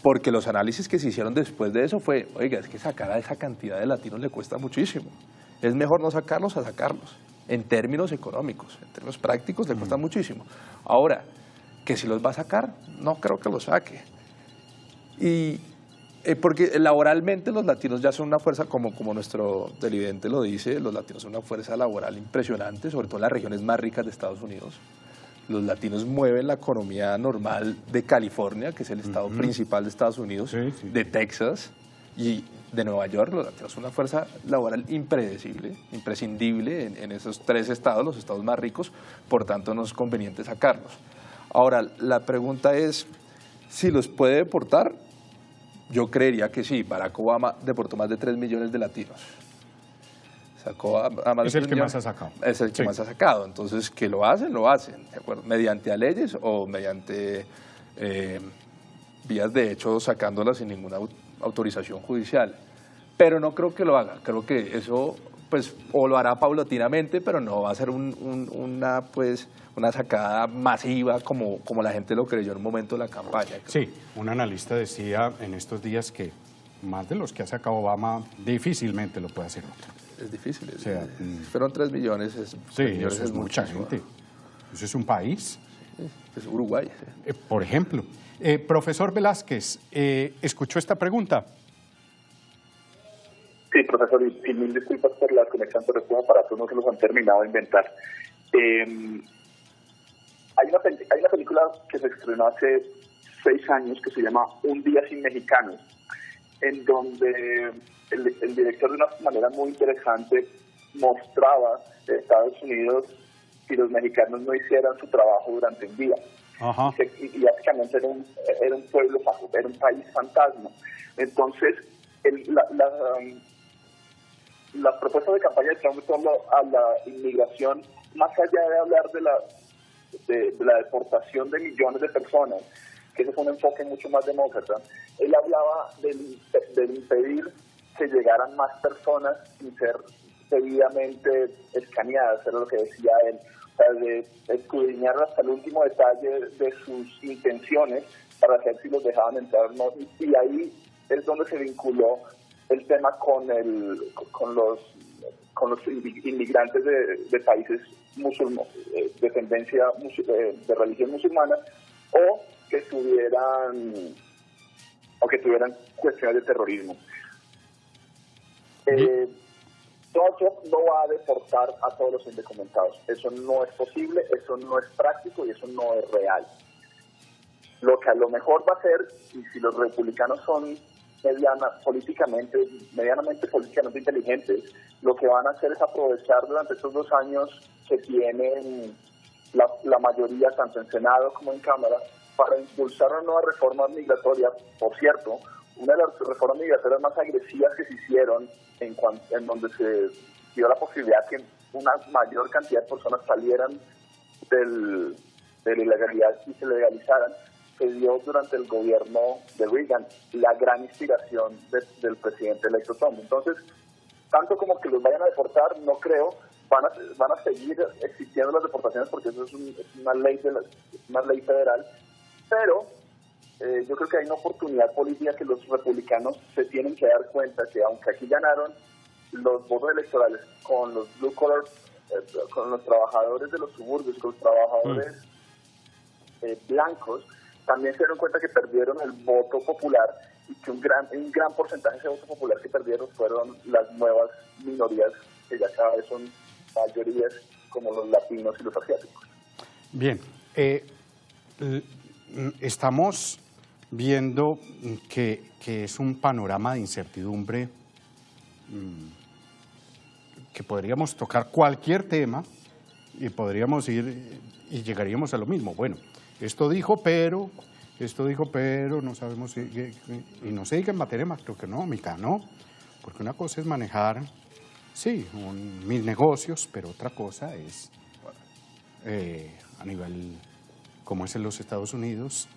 Speaker 5: Porque los análisis que se hicieron después de eso fue, oiga, es que sacar a esa cantidad de latinos le cuesta muchísimo. Es mejor no sacarlos a sacarlos. En términos económicos, en términos prácticos, le cuesta muchísimo. Ahora, que si los va a sacar, no creo que los saque. Y porque laboralmente los latinos ya son una fuerza, como nuestro televidente lo dice, los latinos son una fuerza laboral impresionante, sobre todo en las regiones más ricas de Estados Unidos. Los latinos mueven la economía normal de California, que es el estado principal de Estados Unidos,
Speaker 3: Sí.
Speaker 5: de Texas y de Nueva York. Los latinos son una fuerza laboral impredecible, imprescindible en esos 3 estados, los estados más ricos, por tanto no es conveniente sacarlos. Ahora, la pregunta es, ¿si los puede deportar? Yo creería que sí. Barack Obama deportó más de 3 millones de latinos. Sacó a más
Speaker 3: Es
Speaker 5: de
Speaker 3: el
Speaker 5: 3
Speaker 3: que
Speaker 5: millones.
Speaker 3: más ha sacado.
Speaker 5: Es el que
Speaker 3: Sí.
Speaker 5: más ha sacado. Entonces, que lo hacen, ¿de acuerdo? Mediante leyes o mediante vías de hecho sacándolas sin ninguna autorización judicial. Pero no creo que lo haga. Creo que eso, pues, o lo hará paulatinamente, pero no va a ser una sacada masiva como la gente lo creyó en un momento de la campaña.
Speaker 3: Sí, un analista decía en estos días que más de los que ha sacado Obama difícilmente lo puede hacer otro.
Speaker 5: Es difícil.
Speaker 3: O sea,
Speaker 5: fueron 3 millones.
Speaker 3: Sí,
Speaker 5: 3 millones
Speaker 3: eso es mucha
Speaker 5: muchísimo.
Speaker 3: gente. Eso es un país.
Speaker 5: Es Uruguay. Sí.
Speaker 3: Por ejemplo, profesor Velázquez, ¿escuchó esta pregunta?
Speaker 7: Sí, profesor, y mil disculpas por la conexión, pero como aparatos no se los han terminado de inventar. Hay una película que se estrenó hace 6 años que se llama Un día sin mexicanos, en donde el director de una manera muy interesante mostraba Estados Unidos si los mexicanos no hicieran su trabajo durante un día.
Speaker 3: Ajá.
Speaker 7: Y básicamente era un pueblo, era un país fantasma. Entonces, las propuestas de campaña de Trump a la inmigración, más allá de hablar de la deportación de millones de personas, que ese fue un enfoque mucho más demócrata, él hablaba de impedir que llegaran más personas sin ser debidamente escaneadas, era lo que decía él, o sea, de escudriñar hasta el último detalle de sus intenciones para saber si los dejaban entrar o no, y ahí es donde se vinculó el tema con los inmigrantes de países musulmanes, de tendencia de religión musulmana, o que tuvieran cuestiones de terrorismo. Trump no va a deportar a todos los indocumentados. Eso no es posible, eso no es práctico y eso no es real. Lo que a lo mejor va a hacer, y si los republicanos son medianamente políticamente inteligentes, lo que van a hacer es aprovechar durante estos 2 años que tienen la mayoría tanto en Senado como en Cámara para impulsar una nueva reforma migratoria. Por cierto, una de las reformas migratorias más agresivas que se hicieron en donde se dio la posibilidad que una mayor cantidad de personas salieran de la ilegalidad y se legalizaran, se dio durante el gobierno de Reagan, la gran inspiración del presidente electo Trump. Entonces, tanto como que los vayan a deportar, no creo, van a seguir existiendo las deportaciones porque eso es una ley federal, pero yo creo que hay una oportunidad política que los republicanos se tienen que dar cuenta que aunque aquí ganaron los votos electorales con los blue collar, con los trabajadores de los suburbios, con los trabajadores blancos, también se dieron cuenta que perdieron el voto popular y que un gran porcentaje de ese voto popular que perdieron fueron las nuevas minorías que ya cada vez son mayorías, como los latinos y los asiáticos.
Speaker 3: Bien, estamos viendo que es un panorama de incertidumbre, que podríamos tocar cualquier tema y podríamos ir y llegaríamos a lo mismo. Bueno, esto dijo, pero no sabemos y no se diga en materia macroeconómica, ¿no? Porque una cosa es manejar, sí, mis negocios, pero otra cosa es a nivel, como es en los Estados Unidos,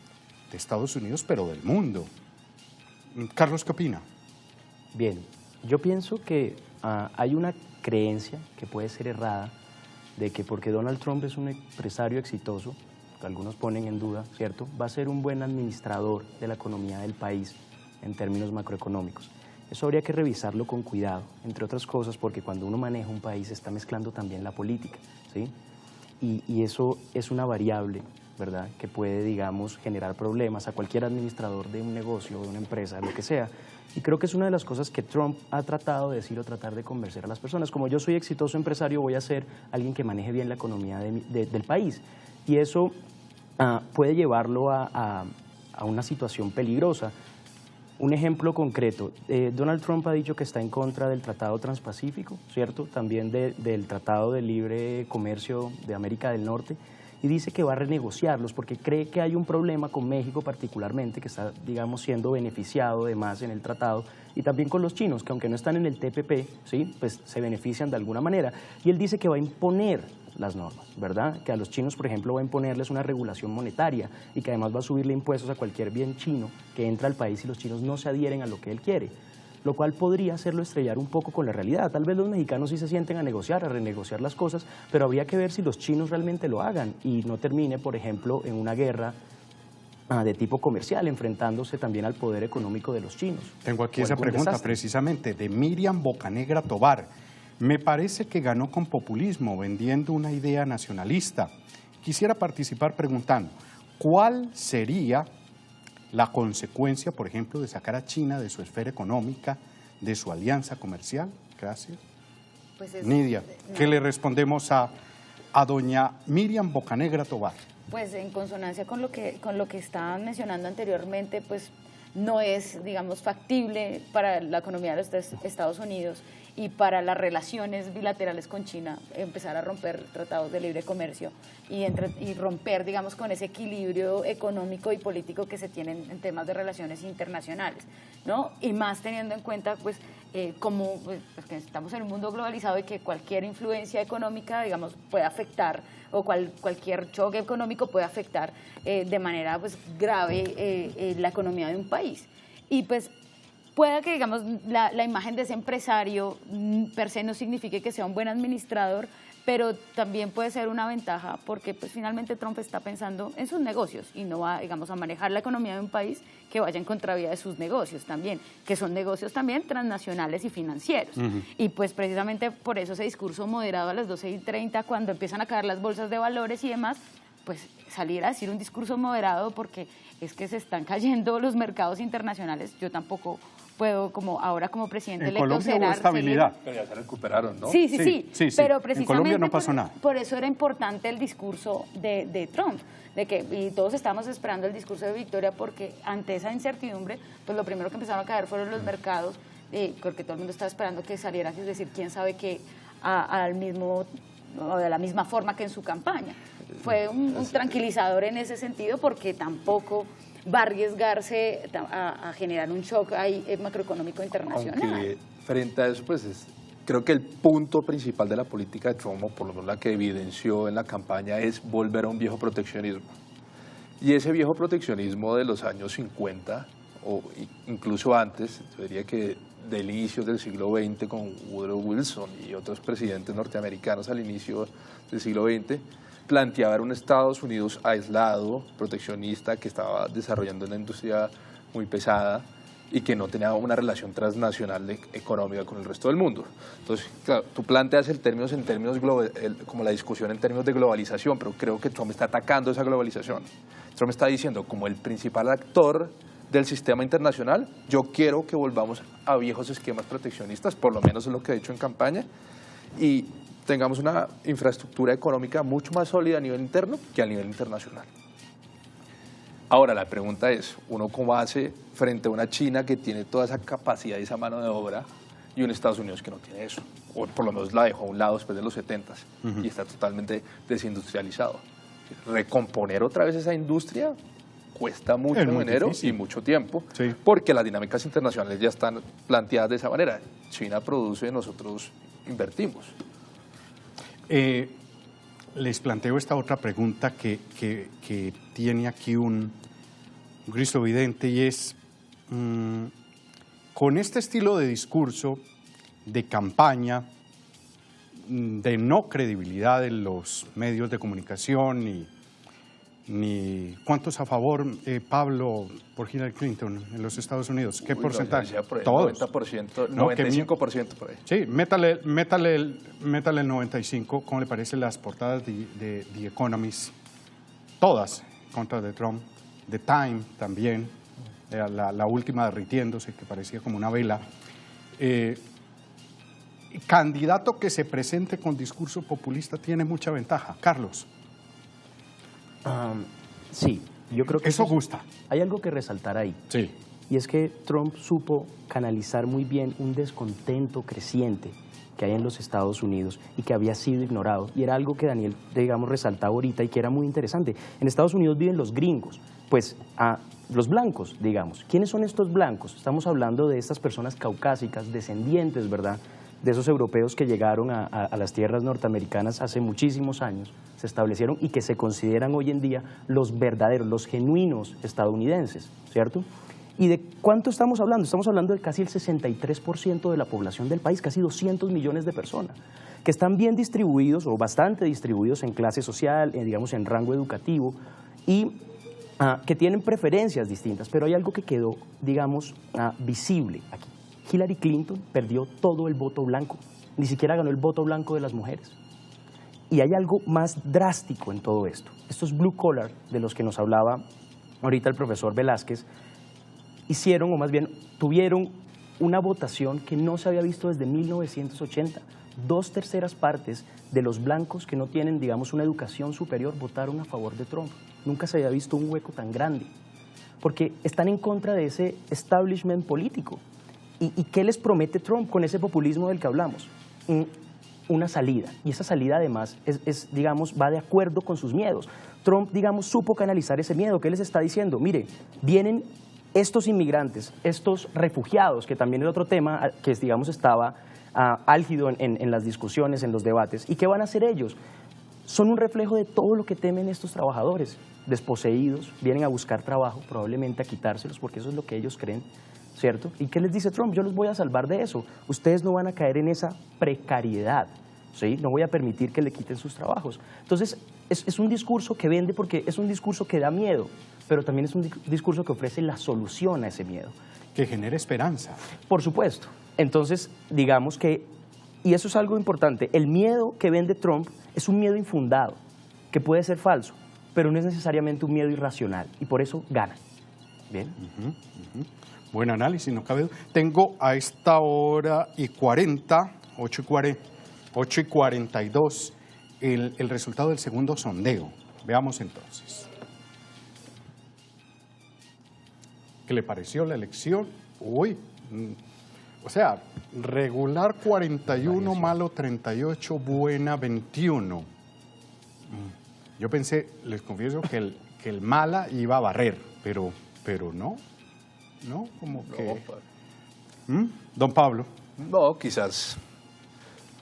Speaker 3: de Estados Unidos, pero del mundo. Carlos, ¿qué opina?
Speaker 6: Bien, yo pienso que hay una creencia que puede ser errada de que porque Donald Trump es un empresario exitoso, que algunos ponen en duda, ¿cierto?, va a ser un buen administrador de la economía del país en términos macroeconómicos. Eso habría que revisarlo con cuidado, entre otras cosas, porque cuando uno maneja un país se está mezclando también la política, ¿sí? Y eso es una variable, ¿verdad?, que puede, digamos, generar problemas a cualquier administrador de un negocio, de una empresa, lo que sea. Y creo que es una de las cosas que Trump ha tratado de decir o tratar de convencer a las personas. Como yo soy exitoso empresario, voy a ser alguien que maneje bien la economía del país. Y eso puede llevarlo a una situación peligrosa. Un ejemplo concreto, Donald Trump ha dicho que está en contra del Tratado Transpacífico, ¿cierto? También del Tratado de Libre Comercio de América del Norte, y dice que va a renegociarlos porque cree que hay un problema con México particularmente, que está, digamos, siendo beneficiado de más en el tratado, y también con los chinos, que aunque no están en el TPP, ¿sí?, pues se benefician de alguna manera. Y él dice que va a imponer las normas, ¿verdad? Que a los chinos, por ejemplo, va a imponerles una regulación monetaria y que además va a subirle impuestos a cualquier bien chino que entra al país si los chinos no se adhieren a lo que él quiere, lo cual podría hacerlo estrellar un poco con la realidad. Tal vez los mexicanos sí se sienten a negociar, a renegociar las cosas, pero habría que ver si los chinos realmente lo hagan y no termine, por ejemplo, en una guerra de tipo comercial, enfrentándose también al poder económico de los chinos.
Speaker 3: Tengo aquí esa pregunta precisamente de Miriam Bocanegra Tobar. Me parece que ganó con populismo, vendiendo una idea nacionalista. Quisiera participar preguntando, ¿cuál sería la consecuencia, por ejemplo, de sacar a China de su esfera económica, de su alianza comercial? Gracias.
Speaker 4: Pues
Speaker 3: Nidia, ¿qué le respondemos a doña Miriam Bocanegra Tobar?
Speaker 4: Pues en consonancia con lo que estaban mencionando anteriormente, pues no es, digamos, factible para la economía de los Estados Unidos y para las relaciones bilaterales con China empezar a romper tratados de libre comercio y romper, digamos, con ese equilibrio económico y político que se tienen en temas de relaciones internacionales, ¿no? Y más teniendo en cuenta, pues, que estamos en un mundo globalizado y que cualquier influencia económica, digamos, puede afectar, o cualquier choque económico puede afectar de manera, pues, grave la economía de un país. Y pues pueda que, digamos, la imagen de ese empresario per se no signifique que sea un buen administrador, pero también puede ser una ventaja porque pues finalmente Trump está pensando en sus negocios y no va, digamos, a manejar la economía de un país que vaya en contravía de sus negocios también, que son negocios también transnacionales y financieros. Y pues precisamente por eso ese discurso moderado a las 12:30, cuando empiezan a caer las bolsas de valores y demás, pues salir a decir un discurso moderado porque es que se están cayendo los mercados internacionales. Yo tampoco puedo, ahora como presidente electo,
Speaker 3: Colombia hubo estabilidad.
Speaker 5: Pero ya se recuperaron, ¿no?
Speaker 4: Sí. Pero precisamente
Speaker 3: en Colombia no pasó nada.
Speaker 4: Por eso era importante el discurso de Trump, y todos estábamos esperando el discurso de victoria porque ante esa incertidumbre, pues lo primero que empezaron a caer fueron los mercados, porque todo el mundo estaba esperando que saliera, es decir, quién sabe qué, o de la misma forma que en su campaña. Fue un tranquilizador en ese sentido porque tampoco va a arriesgarse a generar un shock ahí macroeconómico internacional.
Speaker 5: Aunque frente a eso, pues creo que el punto principal de la política de Trump, o por lo menos la que evidenció en la campaña, es volver a un viejo proteccionismo. Y ese viejo proteccionismo de los años 50, o incluso antes, yo diría que del inicio del siglo XX con Woodrow Wilson y otros presidentes norteamericanos al inicio del siglo XX, planteaba un Estados Unidos aislado, proteccionista, que estaba desarrollando una industria muy pesada y que no tenía una relación transnacional económica con el resto del mundo. Entonces, claro, tú planteas como la discusión en términos de globalización, pero creo que Trump está atacando esa globalización. Trump está diciendo, como el principal actor del sistema internacional, yo quiero que volvamos a viejos esquemas proteccionistas, por lo menos es lo que ha dicho en campaña, y tengamos una infraestructura económica mucho más sólida a nivel interno que a nivel internacional. Ahora, la pregunta es, ¿uno cómo hace frente a una China que tiene toda esa capacidad y esa mano de obra y un Estados Unidos que no tiene eso? O por lo menos la dejó a un lado después de los 70s y está totalmente desindustrializado. Recomponer otra vez esa industria cuesta mucho
Speaker 3: Es muy
Speaker 5: dinero
Speaker 3: difícil.
Speaker 5: y mucho tiempo,
Speaker 3: Sí.
Speaker 5: porque las dinámicas internacionales ya están planteadas de esa manera. China produce, nosotros invertimos.
Speaker 3: Les planteo esta otra pregunta que tiene aquí un Cristo evidente y es, con este estilo de discurso, de campaña, de no credibilidad en los medios de comunicación, ni cuántos a favor, Pablo, por Hillary Clinton en los Estados Unidos, ¿qué
Speaker 5: Uy, no,
Speaker 3: porcentaje?
Speaker 5: ya decía por ahí,
Speaker 3: Todos.
Speaker 5: 90%,
Speaker 3: No, que
Speaker 5: 95% por ahí.
Speaker 3: Sí, métale el 95, ¿cómo le parecen las portadas de The Economist? Todas contra de Trump. The Time también, la última derritiéndose, que parecía como una vela. Candidato que se presente con discurso populista tiene mucha ventaja. Carlos.
Speaker 6: Sí, yo creo que
Speaker 3: Eso gusta.
Speaker 6: Hay algo que resaltar ahí.
Speaker 3: Sí.
Speaker 6: Y es que Trump supo canalizar muy bien un descontento creciente que hay en los Estados Unidos y que había sido ignorado. Y era algo que Daniel, digamos, resaltaba ahorita y que era muy interesante. En Estados Unidos viven los gringos, pues los blancos, digamos. ¿Quiénes son estos blancos? Estamos hablando de estas personas caucásicas, descendientes, ¿verdad?, de esos europeos que llegaron a las tierras norteamericanas hace muchísimos años, se establecieron y que se consideran hoy en día los verdaderos, los genuinos estadounidenses, ¿cierto? ¿Y de cuánto estamos hablando? Estamos hablando de casi el 63% de la población del país, casi 200 millones de personas, que están bien distribuidos o bastante distribuidos en clase social, digamos en rango educativo, y que tienen preferencias distintas, pero hay algo que quedó, digamos, visible aquí. Hillary Clinton perdió todo el voto blanco, ni siquiera ganó el voto blanco de las mujeres. Y hay algo más drástico en todo esto. Estos blue collar de los que nos hablaba ahorita el profesor Velázquez, hicieron, o más bien tuvieron una votación que no se había visto desde 1980. 2/3 partes de los blancos que no tienen, digamos, una educación superior votaron a favor de Trump. Nunca se había visto un hueco tan grande, porque están en contra de ese establishment político. ¿Y qué les promete Trump con ese populismo del que hablamos? Una salida, y esa salida además digamos, va de acuerdo con sus miedos. Trump, digamos, supo canalizar ese miedo. ¿Qué les está diciendo? Mire, vienen estos inmigrantes, estos refugiados, que también es otro tema que, digamos, estaba álgido en las discusiones, en los debates. ¿Y qué van a hacer ellos? Son un reflejo de todo lo que temen estos trabajadores, desposeídos, vienen a buscar trabajo, probablemente a quitárselos, porque eso es lo que ellos creen, ¿cierto? ¿Y qué les dice Trump? Yo los voy a salvar de eso. Ustedes no van a caer en esa precariedad, ¿sí? No voy a permitir que le quiten sus trabajos. Entonces, es un discurso que vende porque es un discurso que da miedo, pero también es un discurso que ofrece la solución a ese miedo.
Speaker 3: Que genera esperanza.
Speaker 6: Por supuesto. Entonces, digamos que, y eso es algo importante, el miedo que vende Trump es un miedo infundado, que puede ser falso, pero no es necesariamente un miedo irracional, y por eso gana. ¿Bien?
Speaker 3: Buen análisis, no cabe duda. Tengo a esta hora y 40, 8 y 42, el resultado del segundo sondeo. Veamos entonces. ¿Qué le pareció la elección? Uy, o sea, regular 41, malo 38, buena 21. Yo pensé, les confieso, que el mala iba a barrer, pero no. ¿No? Como que... Don Pablo.
Speaker 5: No, quizás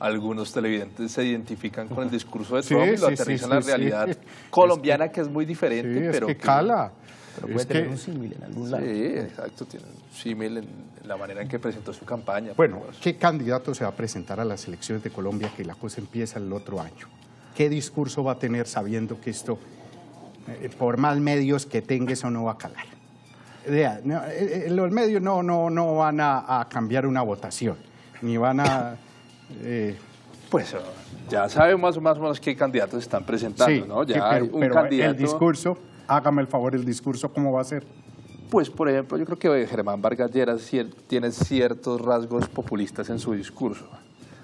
Speaker 5: algunos televidentes se identifican con el discurso de
Speaker 3: Sí,
Speaker 5: Trump y lo
Speaker 3: sí,
Speaker 5: aterrizan
Speaker 3: sí,
Speaker 5: en la
Speaker 3: sí,
Speaker 5: realidad
Speaker 3: sí.
Speaker 5: colombiana, que es muy diferente,
Speaker 3: Sí,
Speaker 5: pero
Speaker 3: es que cala.
Speaker 6: Pero
Speaker 3: Es
Speaker 6: puede tener
Speaker 3: que-
Speaker 6: un símil en algún lado.
Speaker 5: Sí, exacto, tiene un símil en la manera en que presentó su campaña.
Speaker 3: Bueno,
Speaker 5: Pues,
Speaker 3: ¿qué candidato se va a presentar a las elecciones de Colombia que la cosa empieza el otro año? ¿Qué discurso va a tener sabiendo que esto, por más medios que tenga, eso no va a calar? Los medios no van a cambiar una votación, ni van a...
Speaker 5: pues ya sabemos más o menos qué candidatos están presentando, ¿no? Ya hay un
Speaker 3: pero
Speaker 5: candidato.
Speaker 3: el discurso, hágame el favor, el discurso, ¿cómo va a ser?
Speaker 5: Pues, por ejemplo, yo creo que Germán Vargas Lleras tiene ciertos rasgos populistas en su discurso.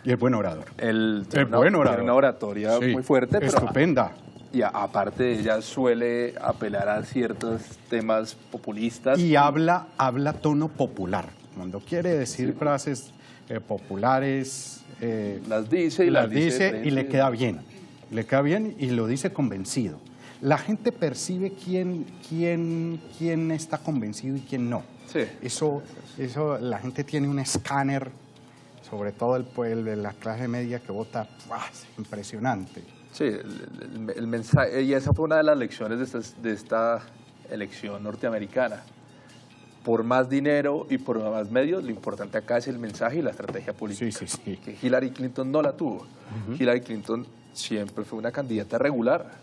Speaker 3: Y es buen orador.
Speaker 5: Él
Speaker 3: Es buen orador.
Speaker 5: tiene una oratoria
Speaker 3: Sí,
Speaker 5: muy fuerte, pero
Speaker 3: estupenda.
Speaker 5: y aparte de ella suele apelar a ciertos temas populistas.
Speaker 3: Y habla tono popular. Cuando quiere decir frases populares,
Speaker 5: las dice y
Speaker 3: las dice y
Speaker 5: frente.
Speaker 3: le queda bien. Le queda bien y lo dice convencido. la gente percibe quién está convencido y quién no.
Speaker 5: Sí.
Speaker 3: Eso la gente tiene un escáner, sobre todo el de la clase media que vota, ¡buah! Es impresionante.
Speaker 5: Sí, el mensaje, y esa fue una de las lecciones de esta elección norteamericana. Por más dinero y por más medios, lo importante acá es el mensaje y la estrategia política.
Speaker 3: Sí, sí, sí.
Speaker 5: Que Hillary Clinton no la tuvo. Hillary Clinton siempre fue una candidata regular.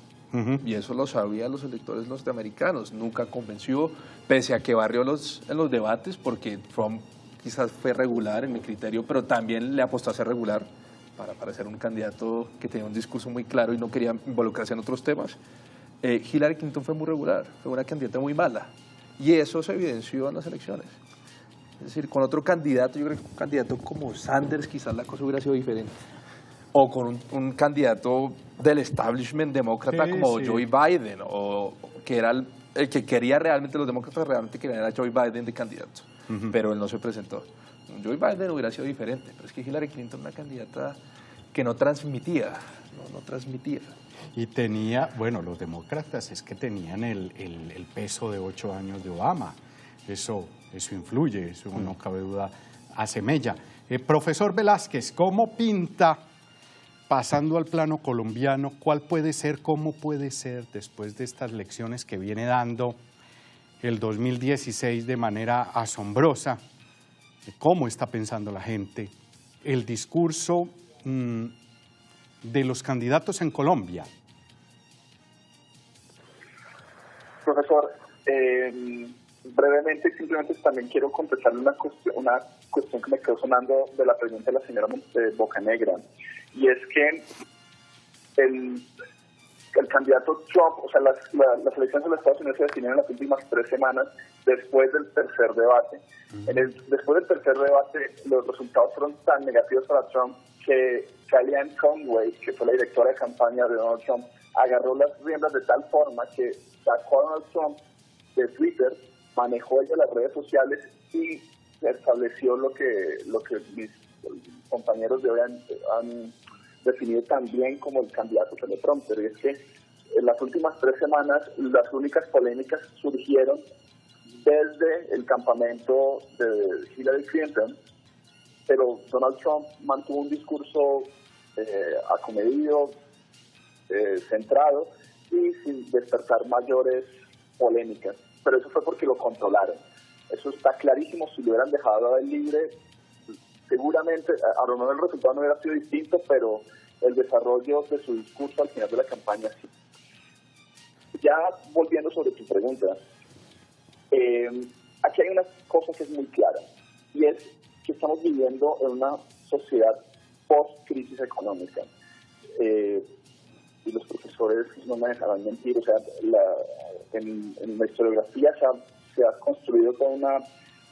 Speaker 5: Y eso lo sabían los electores norteamericanos. Nunca convenció, pese a que barrió en los debates, porque Trump quizás fue regular en mi criterio, pero también le apostó a ser regular para parecer un candidato que tenía un discurso muy claro y no quería involucrarse en otros temas. Hillary Clinton fue muy regular, fue una candidata muy mala. Y eso se evidenció en las elecciones. Es decir, con otro candidato, yo creo que un candidato como Sanders quizás la cosa hubiera sido diferente. O con un candidato del establishment demócrata como Joe Biden, o que era el que quería realmente, los demócratas realmente querían era Joe Biden de candidato, pero él no se presentó. Joe Biden hubiera sido diferente, pero es que Hillary Clinton una candidata que no transmitía, no transmitía.
Speaker 3: Y tenía, bueno, los demócratas es que tenían el peso de 8 años de Obama. Eso influye, eso no cabe duda, hace mella. Profesor Velázquez, ¿cómo pinta, pasando al plano colombiano, cómo puede ser después de estas lecciones que viene dando el 2016 de manera asombrosa, cómo está pensando la gente, el discurso de los candidatos en Colombia?
Speaker 7: Profesor, brevemente, simplemente también quiero contestarle una cuestión que me quedó sonando de la pregunta de la señora Bocanegra, y es que el candidato Trump, o sea, las elecciones de los Estados Unidos se definieron en las últimas 3 semanas después del tercer debate. Después del tercer debate, los resultados fueron tan negativos para Trump que Kellyanne Conway, que fue la directora de campaña de Donald Trump, agarró las riendas de tal forma que sacó a Donald Trump de Twitter, manejó ella las redes sociales y estableció lo que mis compañeros de hoy han definido también como el candidato teleprompter. Y es que en las últimas 3 semanas las únicas polémicas surgieron desde el campamento de Hillary Clinton, pero Donald Trump mantuvo un discurso acomedido, centrado y sin despertar mayores polémicas. Pero eso fue porque lo controlaron. Eso está clarísimo. Si lo hubieran dejado a él libre, seguramente, a lo mejor el resultado no hubiera sido distinto, pero el desarrollo de su discurso al final de la campaña sí. Ya volviendo sobre tu pregunta, aquí hay una cosa que es muy clara, y es que estamos viviendo en una sociedad post-crisis económica. Y los profesores no me dejarán mentir, o sea, en la historiografía se ha construido toda una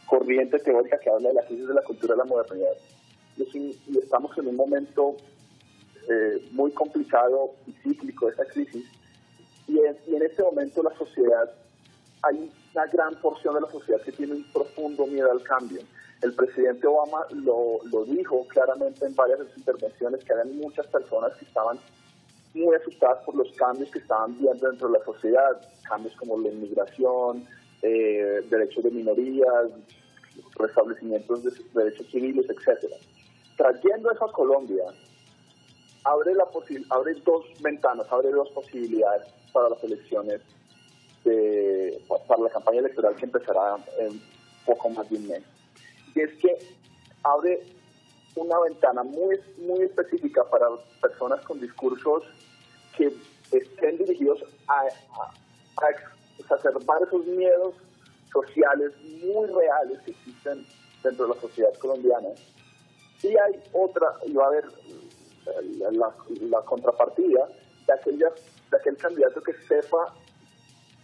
Speaker 7: corriente teórica que habla de la crisis de la cultura de la modernidad. Y estamos en un momento muy complicado y cíclico de esa crisis, y en este momento la sociedad, hay una gran porción de la sociedad que tiene un profundo miedo al cambio. El presidente Obama lo dijo claramente en varias de sus intervenciones, que había muchas personas que estaban muy asustadas por los cambios que estaban viendo dentro de la sociedad, cambios como la inmigración, derechos de minorías, restablecimientos de derechos civiles, etcétera. Trayendo eso a Colombia, abre 2 ventanas, abre 2 posibilidades para las elecciones, para la campaña electoral que empezará en poco más de un mes. Y es que abre una ventana muy, muy específica para personas con discursos que estén dirigidos a exacerbar esos miedos sociales muy reales que existen dentro de la sociedad colombiana. Y hay otra, y va a haber la contrapartida de aquel candidato que sepa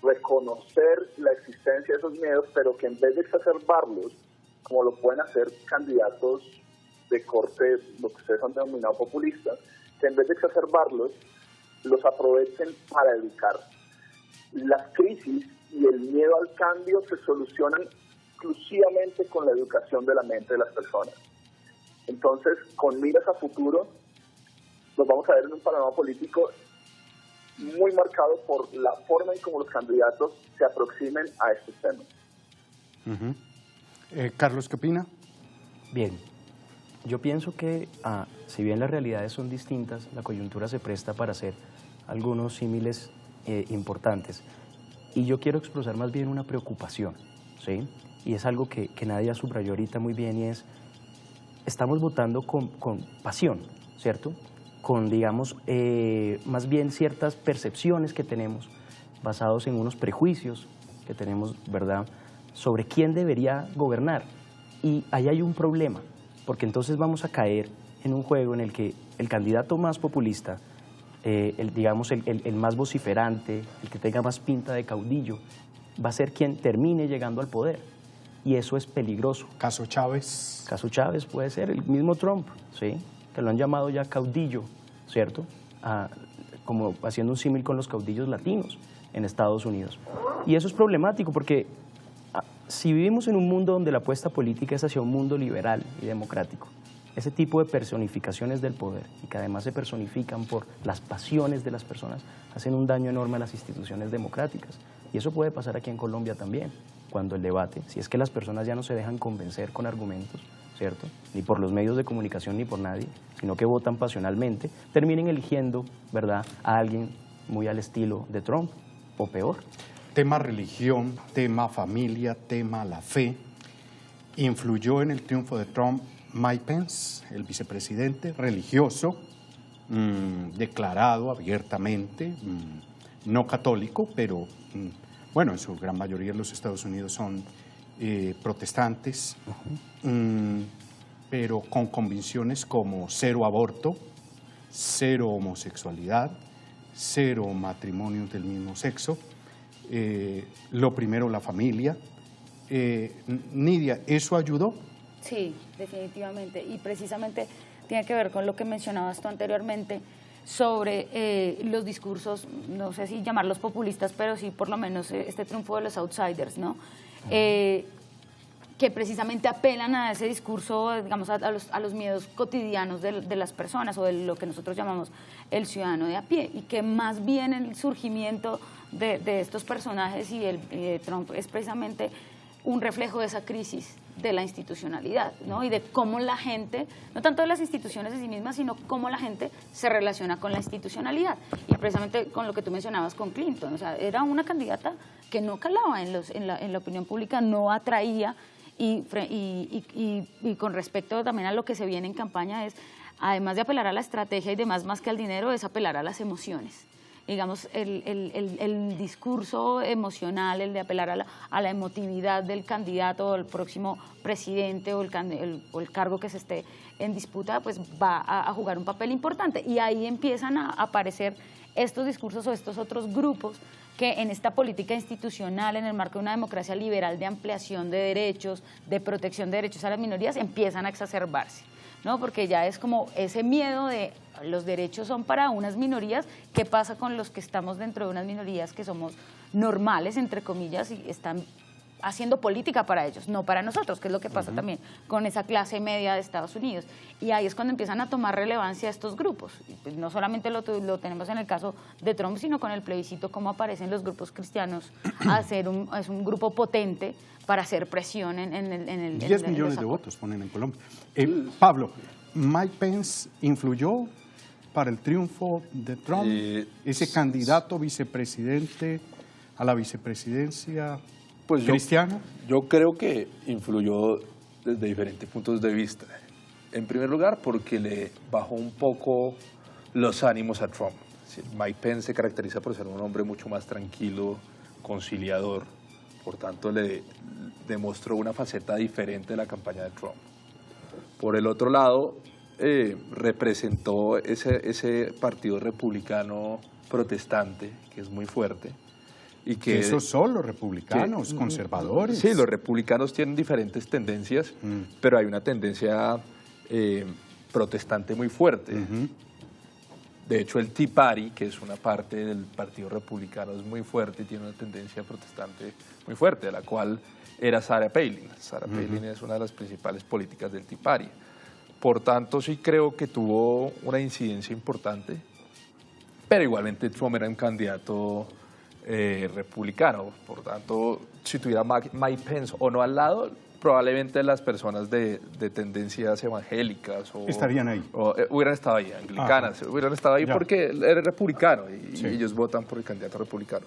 Speaker 7: reconocer la existencia de esos miedos, pero que en vez de exacerbarlos, como lo pueden hacer candidatos de corte, lo que ustedes han denominado populistas, que en vez de exacerbarlos, los aprovechen para educar. Las crisis y el miedo al cambio se solucionan exclusivamente con la educación de la mente de las personas. Entonces, con miras a futuro, nos vamos a ver en un panorama político muy marcado por la forma en cómo los candidatos se aproximen a estos temas.
Speaker 3: Carlos, ¿qué opina?
Speaker 6: Bien, yo pienso que si bien las realidades son distintas, la coyuntura se presta para hacer algunos símiles importantes. Y yo quiero expresar más bien una preocupación, ¿sí? Y es algo que Nadia subrayó ahorita muy bien, y es, estamos votando con pasión, ¿cierto? Con, digamos, más bien ciertas percepciones que tenemos, basados en unos prejuicios que tenemos, ¿verdad?, sobre quién debería gobernar. Y ahí hay un problema, porque entonces vamos a caer en un juego en el que el candidato más populista, el más vociferante, el que tenga más pinta de caudillo, va a ser quien termine llegando al poder. Y eso es peligroso.
Speaker 3: Caso Chávez.
Speaker 6: Caso Chávez puede ser el mismo Trump, ¿sí?, que lo han llamado ya caudillo, ¿cierto? Como haciendo un símil con los caudillos latinos en Estados Unidos. Y eso es problemático porque si vivimos en un mundo donde la apuesta política es hacia un mundo liberal y democrático, ese tipo de personificaciones del poder, y que además se personifican por las pasiones de las personas, hacen un daño enorme a las instituciones democráticas. Y eso puede pasar aquí en Colombia también, cuando el debate, si es que las personas ya no se dejan convencer con argumentos, ¿cierto?, ni por los medios de comunicación ni por nadie, sino que votan pasionalmente, terminen eligiendo, ¿verdad?, a alguien muy al estilo de Trump, o peor.
Speaker 3: Tema religión, tema familia, tema la fe. ¿Influyó en el triunfo de Trump Mike Pence, el vicepresidente religioso, declarado abiertamente, no católico, pero bueno, en su gran mayoría los Estados Unidos son protestantes, pero con convicciones como cero aborto, cero homosexualidad, cero matrimonios del mismo sexo, lo primero la familia? Nidia, ¿eso ayudó?
Speaker 4: Sí, definitivamente, y precisamente tiene que ver con lo que mencionabas tú anteriormente sobre los discursos, no sé si llamarlos populistas, pero sí por lo menos este triunfo de los outsiders, ¿no? Que precisamente apelan a ese discurso, digamos, a los miedos cotidianos de las personas, o de lo que nosotros llamamos el ciudadano de a pie, y que más bien el surgimiento de estos personajes y Trump es precisamente un reflejo de esa crisis de la institucionalidad, ¿no? Y de cómo la gente, no tanto de las instituciones en sí mismas, sino cómo la gente se relaciona con la institucionalidad. Y precisamente con lo que tú mencionabas con Clinton, o sea, era una candidata que no calaba en la opinión pública, no atraía, y con respecto también a lo que se viene en campaña es, además de apelar a la estrategia y demás, más que al dinero, es apelar a las emociones. Digamos, el discurso emocional, el de apelar a la emotividad del candidato o el próximo presidente o el cargo que se esté en disputa, pues va a jugar un papel importante. Y ahí empiezan a aparecer estos discursos o estos otros grupos que en esta política institucional, en el marco de una democracia liberal de ampliación de derechos, de protección de derechos a las minorías, empiezan a exacerbarse, ¿no? Porque ya es como ese miedo de los derechos son para unas minorías, ¿qué pasa con los que estamos dentro de unas minorías que somos normales, entre comillas, y están haciendo política para ellos, no para nosotros, que es lo que pasa también con esa clase media de Estados Unidos? Y ahí es cuando empiezan a tomar relevancia estos grupos. Y pues no solamente lo tenemos en el caso de Trump, sino con el plebiscito, cómo aparecen los grupos cristianos es un grupo potente para hacer presión en el
Speaker 3: 10 millones de votos ponen en Colombia. Pablo, ¿Mike Pence influyó para el triunfo de Trump? Ese candidato vicepresidente a la vicepresidencia, pues cristiano.
Speaker 5: Yo creo que influyó desde diferentes puntos de vista. En primer lugar, porque le bajó un poco los ánimos a Trump. Mike Pence se caracteriza por ser un hombre mucho más tranquilo, conciliador. Por tanto, le demostró una faceta diferente de la campaña de Trump. Por el otro lado, representó ese partido republicano protestante, que es muy fuerte. Y que
Speaker 3: esos son los republicanos, conservadores.
Speaker 5: Sí, los republicanos tienen diferentes tendencias, pero hay una tendencia protestante muy fuerte. De hecho, el Tea Party, que es una parte del Partido Republicano, es muy fuerte y tiene una tendencia protestante muy fuerte, de la cual era Sarah Palin. Sarah Palin es una de las principales políticas del Tea Party. Por tanto, sí creo que tuvo una incidencia importante. pero igualmente Trump era un candidato republicano, por tanto, si tuviera Mike Pence o no al lado, probablemente las personas de tendencias evangélicas
Speaker 3: estarían ahí.
Speaker 5: Hubieran estado ahí, anglicanas, hubieran estado ahí porque él era republicano y ellos votan por el candidato republicano.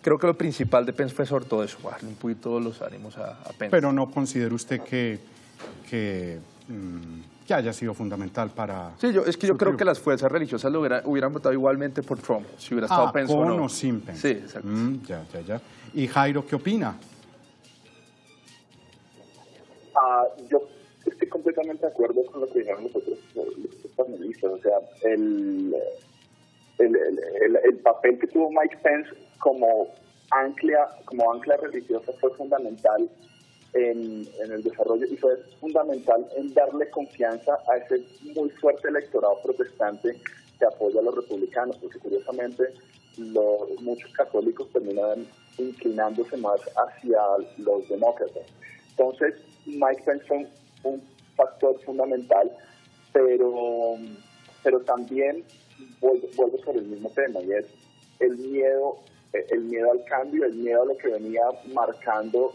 Speaker 5: Creo que lo principal de Pence fue sobre todo eso, bajarle un poquito los ánimos a Pence.
Speaker 3: Pero ¿no considera usted que haya sido fundamental para...
Speaker 5: Sí, yo creo que las fuerzas religiosas hubieran votado igualmente por Trump, si hubiera estado Pence
Speaker 3: con
Speaker 5: o no.
Speaker 3: o sin Pence.
Speaker 5: Sí, exacto.
Speaker 3: Ya. ¿Y Jairo qué opina?
Speaker 7: Yo estoy completamente de acuerdo con lo que dijeron los otros panelistas. O sea, el papel que tuvo Mike Pence como ancla religiosa fue fundamental en el desarrollo y fue fundamental en darle confianza a ese muy fuerte electorado protestante que apoya a los republicanos, porque curiosamente muchos católicos terminan inclinándose más hacia los demócratas. Entonces, Mike Pence fue un factor fundamental, pero también vuelvo sobre el mismo tema, y es el miedo al cambio, el miedo a lo que venía marcando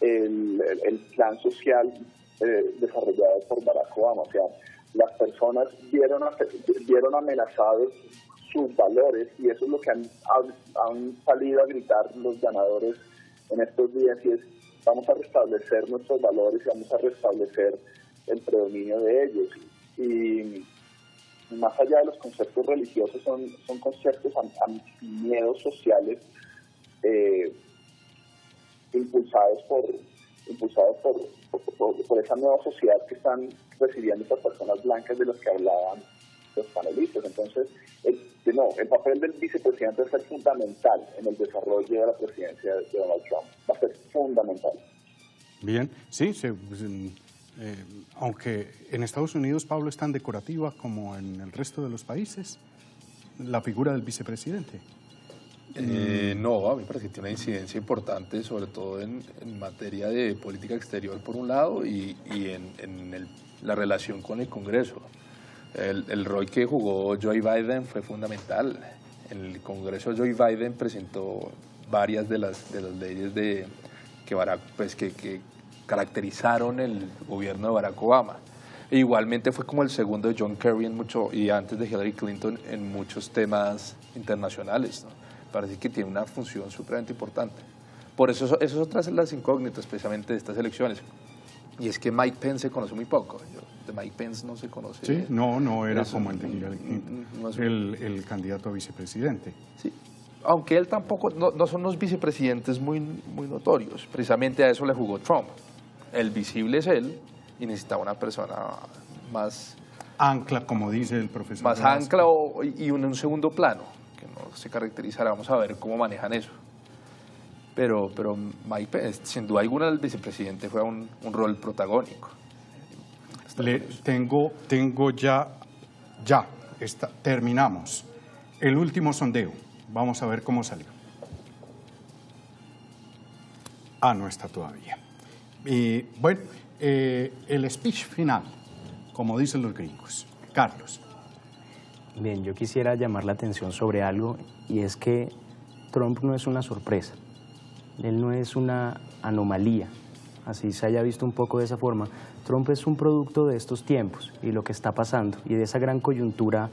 Speaker 7: el plan social desarrollado por Barack Obama. O sea, las personas vieron amenazados sus valores, y eso es lo que han salido a gritar los ganadores en estos días, y es: vamos a restablecer nuestros valores y vamos a restablecer el predominio de ellos. Y más allá de los conceptos religiosos, son conceptos anti-miedos sociales impulsados por esa nueva sociedad que están recibiendo estas personas blancas de las que hablaban los panelistas. Entonces, el papel del vicepresidente va a ser fundamental en el desarrollo de la presidencia de Donald Trump. Va a ser fundamental.
Speaker 3: Bien, sí, aunque en Estados Unidos, Pablo, es tan decorativa como en el resto de los países, la figura del vicepresidente.
Speaker 5: No, a mí me parece que tiene una incidencia importante, sobre todo en materia de política exterior, por un lado, y en la relación con el Congreso. El rol que jugó Joe Biden fue fundamental. En el Congreso, Joe Biden presentó varias de las leyes que caracterizaron el gobierno de Barack Obama. E igualmente fue como el segundo de John Kerry y antes de Hillary Clinton en muchos temas internacionales, ¿no? Parece que tiene una función supremamente importante. Por eso es otra de las incógnitas precisamente de estas elecciones. Y es que Mike Pence se conoce muy poco. De Mike Pence no se conoce.
Speaker 3: Sí, no era como el de Hillary Clinton, el candidato a vicepresidente.
Speaker 5: Sí, aunque él tampoco, no son unos vicepresidentes muy notorios. Precisamente a eso le jugó Trump. El visible es él y necesitaba una persona más...
Speaker 3: ancla, como dice el profesor.
Speaker 5: Más ancla y un segundo plano, que no se caracterizará. Vamos a ver cómo manejan eso. Pero Mike Pence, sin duda alguna, el vicepresidente fue un rol protagónico.
Speaker 3: Tengo terminamos. El último sondeo. Vamos a ver cómo salió. No está todavía. Bueno, el speech final, como dicen los gringos. Carlos.
Speaker 6: Bien, yo quisiera llamar la atención sobre algo, y es que Trump no es una sorpresa. Él no es una anomalía, así se haya visto un poco de esa forma. Trump es un producto de estos tiempos y lo que está pasando y de esa gran coyuntura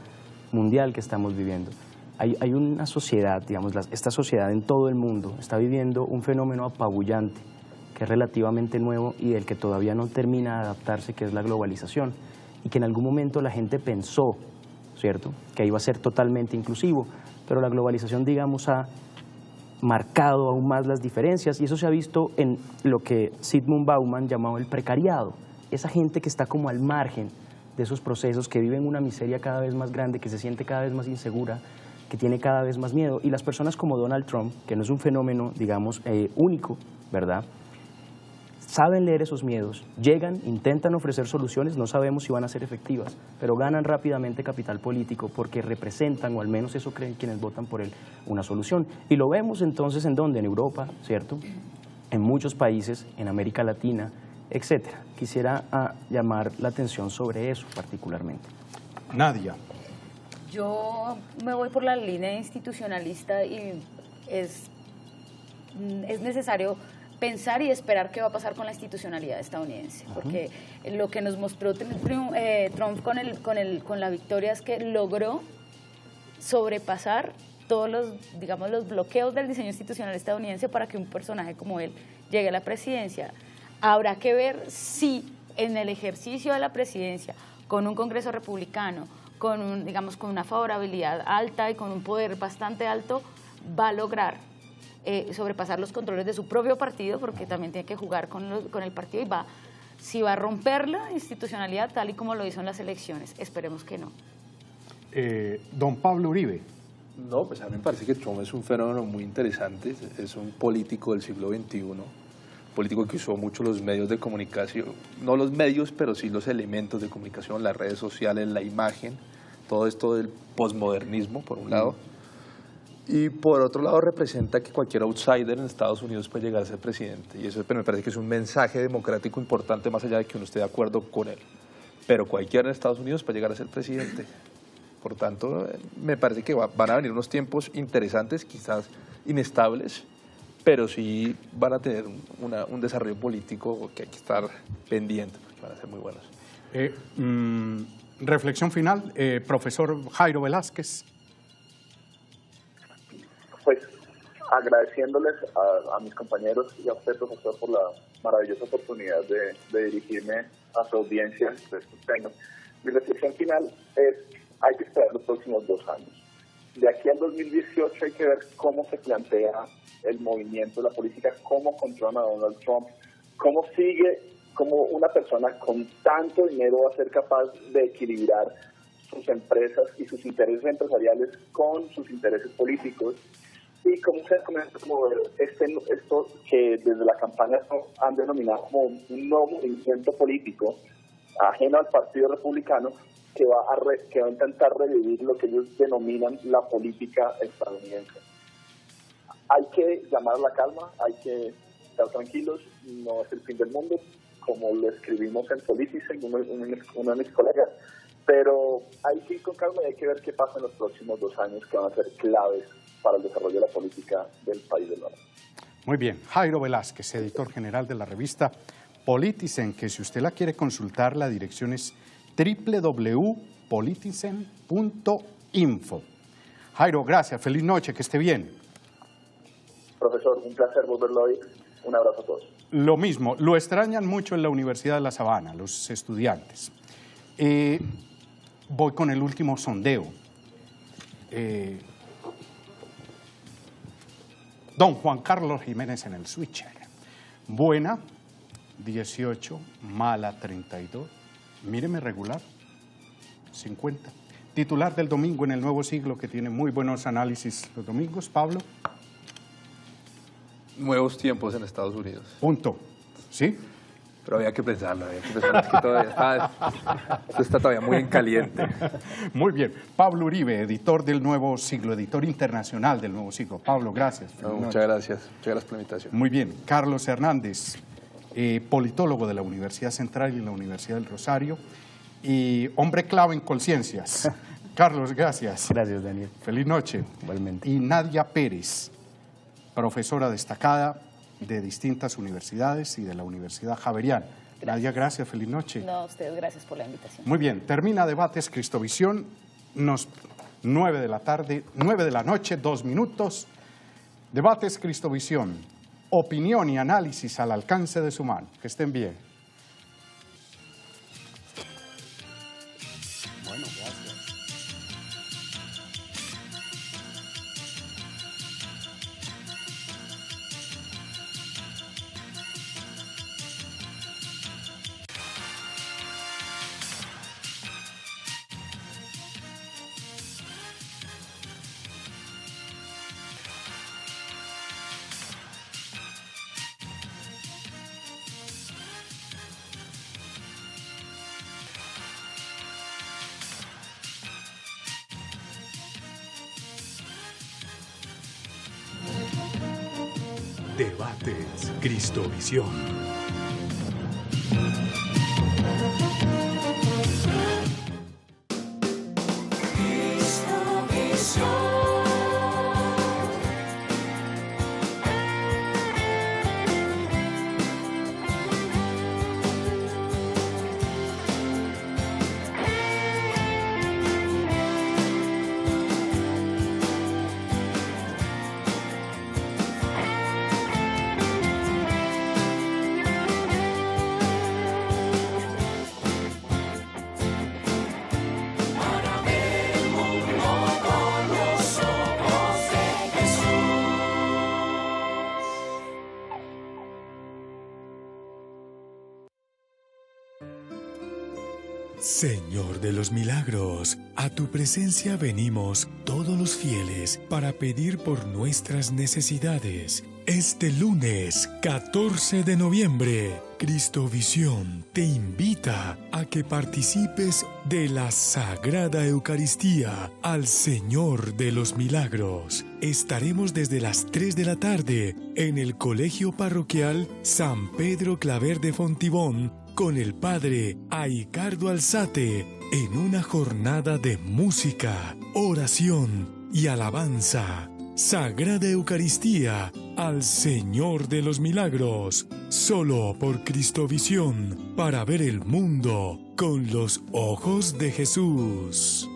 Speaker 6: mundial que estamos viviendo. Hay una sociedad, digamos, esta sociedad en todo el mundo está viviendo un fenómeno apabullante que es relativamente nuevo y del que todavía no termina de adaptarse, que es la globalización, y que en algún momento la gente pensó, ¿cierto?, que iba a ser totalmente inclusivo, pero la globalización, digamos, ha marcado aún más las diferencias, y eso se ha visto en lo que Zygmunt Bauman llamaba el precariado, esa gente que está como al margen de esos procesos, que vive en una miseria cada vez más grande, que se siente cada vez más insegura, que tiene cada vez más miedo, y las personas como Donald Trump, que no es un fenómeno, digamos, único, ¿verdad?, saben leer esos miedos, llegan, intentan ofrecer soluciones, no sabemos si van a ser efectivas, pero ganan rápidamente capital político porque representan, o al menos eso creen quienes votan por él, una solución. Y lo vemos entonces en donde, en Europa, ¿cierto?, en muchos países, en América Latina, etcétera. Quisiera llamar la atención sobre eso particularmente.
Speaker 3: Nadia.
Speaker 4: Yo me voy por la línea institucionalista y es necesario pensar y esperar qué va a pasar con la institucionalidad estadounidense, porque lo que nos mostró Trump con la victoria es que logró sobrepasar todos los bloqueos del diseño institucional estadounidense para que un personaje como él llegue a la presidencia. Habrá que ver si en el ejercicio de la presidencia, con un Congreso republicano, con una favorabilidad alta y con un poder bastante alto, va a lograr sobrepasar los controles de su propio partido, porque también tiene que jugar con el partido, y si va a romper la institucionalidad tal y como lo hizo en las elecciones. Esperemos que no.
Speaker 3: Don Pablo Uribe.
Speaker 5: No, pues a mí me parece que Trump es un fenómeno muy interesante, es un político del siglo XXI, político que usó mucho los medios de comunicación, no los medios, pero sí los elementos de comunicación, las redes sociales, la imagen, todo esto del posmodernismo, por un lado, y por otro lado representa que cualquier outsider en Estados Unidos puede llegar a ser presidente, y eso me parece que es un mensaje democrático importante, más allá de que uno esté de acuerdo con él, pero cualquiera en Estados Unidos puede llegar a ser presidente. Por tanto, me parece que van a venir unos tiempos interesantes, quizás inestables, pero sí van a tener un desarrollo político que hay que estar pendiente, porque van a ser muy buenos.
Speaker 3: Reflexión final, profesor Jairo Velázquez.
Speaker 7: Pues agradeciéndoles a mis compañeros y a usted, profesor, por la maravillosa oportunidad de dirigirme a su audiencia de estos temas. Mi reflexión final es: hay que esperar los próximos 2 años. De aquí al 2018 hay que ver cómo se plantea el movimiento, la política, cómo controla a Donald Trump, cómo una persona con tanto dinero va a ser capaz de equilibrar sus empresas y sus intereses empresariales con sus intereses políticos, y cómo se comienza a mover esto que desde la campaña han denominado como un nuevo movimiento político ajeno al Partido Republicano, que va a intentar revivir lo que ellos denominan la política estadounidense. Hay que llamar a la calma, hay que estar tranquilos, no es el fin del mundo, como lo escribimos en Politizen, uno de mis colegas, pero hay que ir con calma y hay que ver qué pasa en los próximos 2 años, que van a ser claves para el desarrollo de la política del país del norte.
Speaker 3: Muy bien, Jairo Velázquez, editor general de la revista Politizen, que si usted la quiere consultar, la dirección es www.politizen.info. Jairo, gracias, feliz noche, que esté bien.
Speaker 7: Profesor, un placer volverlo a oír. Un abrazo a todos.
Speaker 3: Lo mismo, lo extrañan mucho en la Universidad de La Sabana, los estudiantes. Voy con el último sondeo. Don Juan Carlos Jiménez en el switcher. Buena, 18, mala, 32. Míreme regular, 50. Titular del domingo en El Nuevo Siglo, que tiene muy buenos análisis los domingos, Pablo.
Speaker 5: Nuevos tiempos en Estados Unidos.
Speaker 3: Punto. ¿Sí?
Speaker 5: Pero había que pensarlo, es que todavía esto está todavía muy en caliente.
Speaker 3: Muy bien. Pablo Uribe, editor del Nuevo Siglo, editor internacional del Nuevo Siglo. Pablo, gracias.
Speaker 5: No, muchas gracias por la invitación.
Speaker 3: Muy bien. Carlos Hernández, politólogo de la Universidad Central y la Universidad del Rosario, y hombre clave en Conciencias. Carlos, gracias.
Speaker 6: Gracias, Daniel.
Speaker 3: Feliz noche.
Speaker 6: Igualmente.
Speaker 3: Y Nadia Pérez, profesora destacada de distintas universidades y de la Universidad Javeriana.
Speaker 4: Gracias.
Speaker 3: Nadia, gracias, feliz noche.
Speaker 4: No, a ustedes, gracias por la invitación.
Speaker 3: Muy bien, termina Debates Cristovisión, 9 de la tarde, 9 de la noche, 2 minutos. Debates Cristovisión, opinión y análisis al alcance de su mano. Que estén bien. Bueno, gracias.
Speaker 1: Debates Cristovisión.
Speaker 2: Cristo
Speaker 1: Señor de los milagros, a tu presencia venimos todos los fieles para pedir por nuestras necesidades. Este lunes 14 de noviembre, Cristovisión te invita a que participes de la Sagrada Eucaristía al Señor de los Milagros. Estaremos desde las 3 de la tarde en el Colegio Parroquial San Pedro Claver de Fontibón con el Padre Aicardo Alzate en una jornada de música, oración y alabanza. Sagrada Eucaristía al Señor de los Milagros, solo por Cristovisión, para ver el mundo con los ojos de Jesús.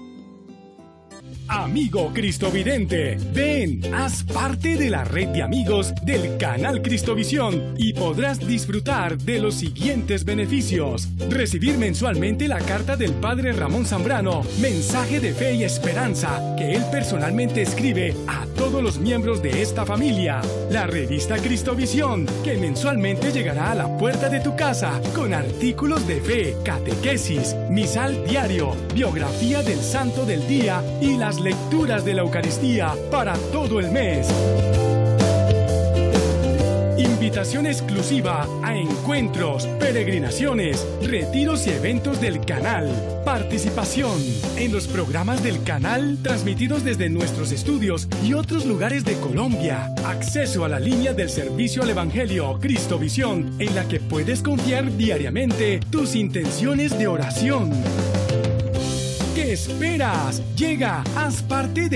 Speaker 1: Amigo Cristovidente, ven, haz parte de la red de amigos del canal Cristovisión y podrás disfrutar de los siguientes beneficios: recibir mensualmente la carta del Padre Ramón Zambrano, mensaje de fe y esperanza, que él personalmente escribe a todos los miembros de esta familia; la revista Cristovisión, que mensualmente llegará a la puerta de tu casa con artículos de fe, catequesis, misal diario, biografía del santo del día y las lecturas de la Eucaristía para todo el mes. Invitación exclusiva a encuentros, peregrinaciones, retiros y eventos del canal. Participación en los programas del canal transmitidos desde nuestros estudios y otros lugares de Colombia. Acceso a la línea del servicio al Evangelio Cristovisión, en la que puedes confiar diariamente tus intenciones de oración. ¿Qué esperas? Llega, haz parte de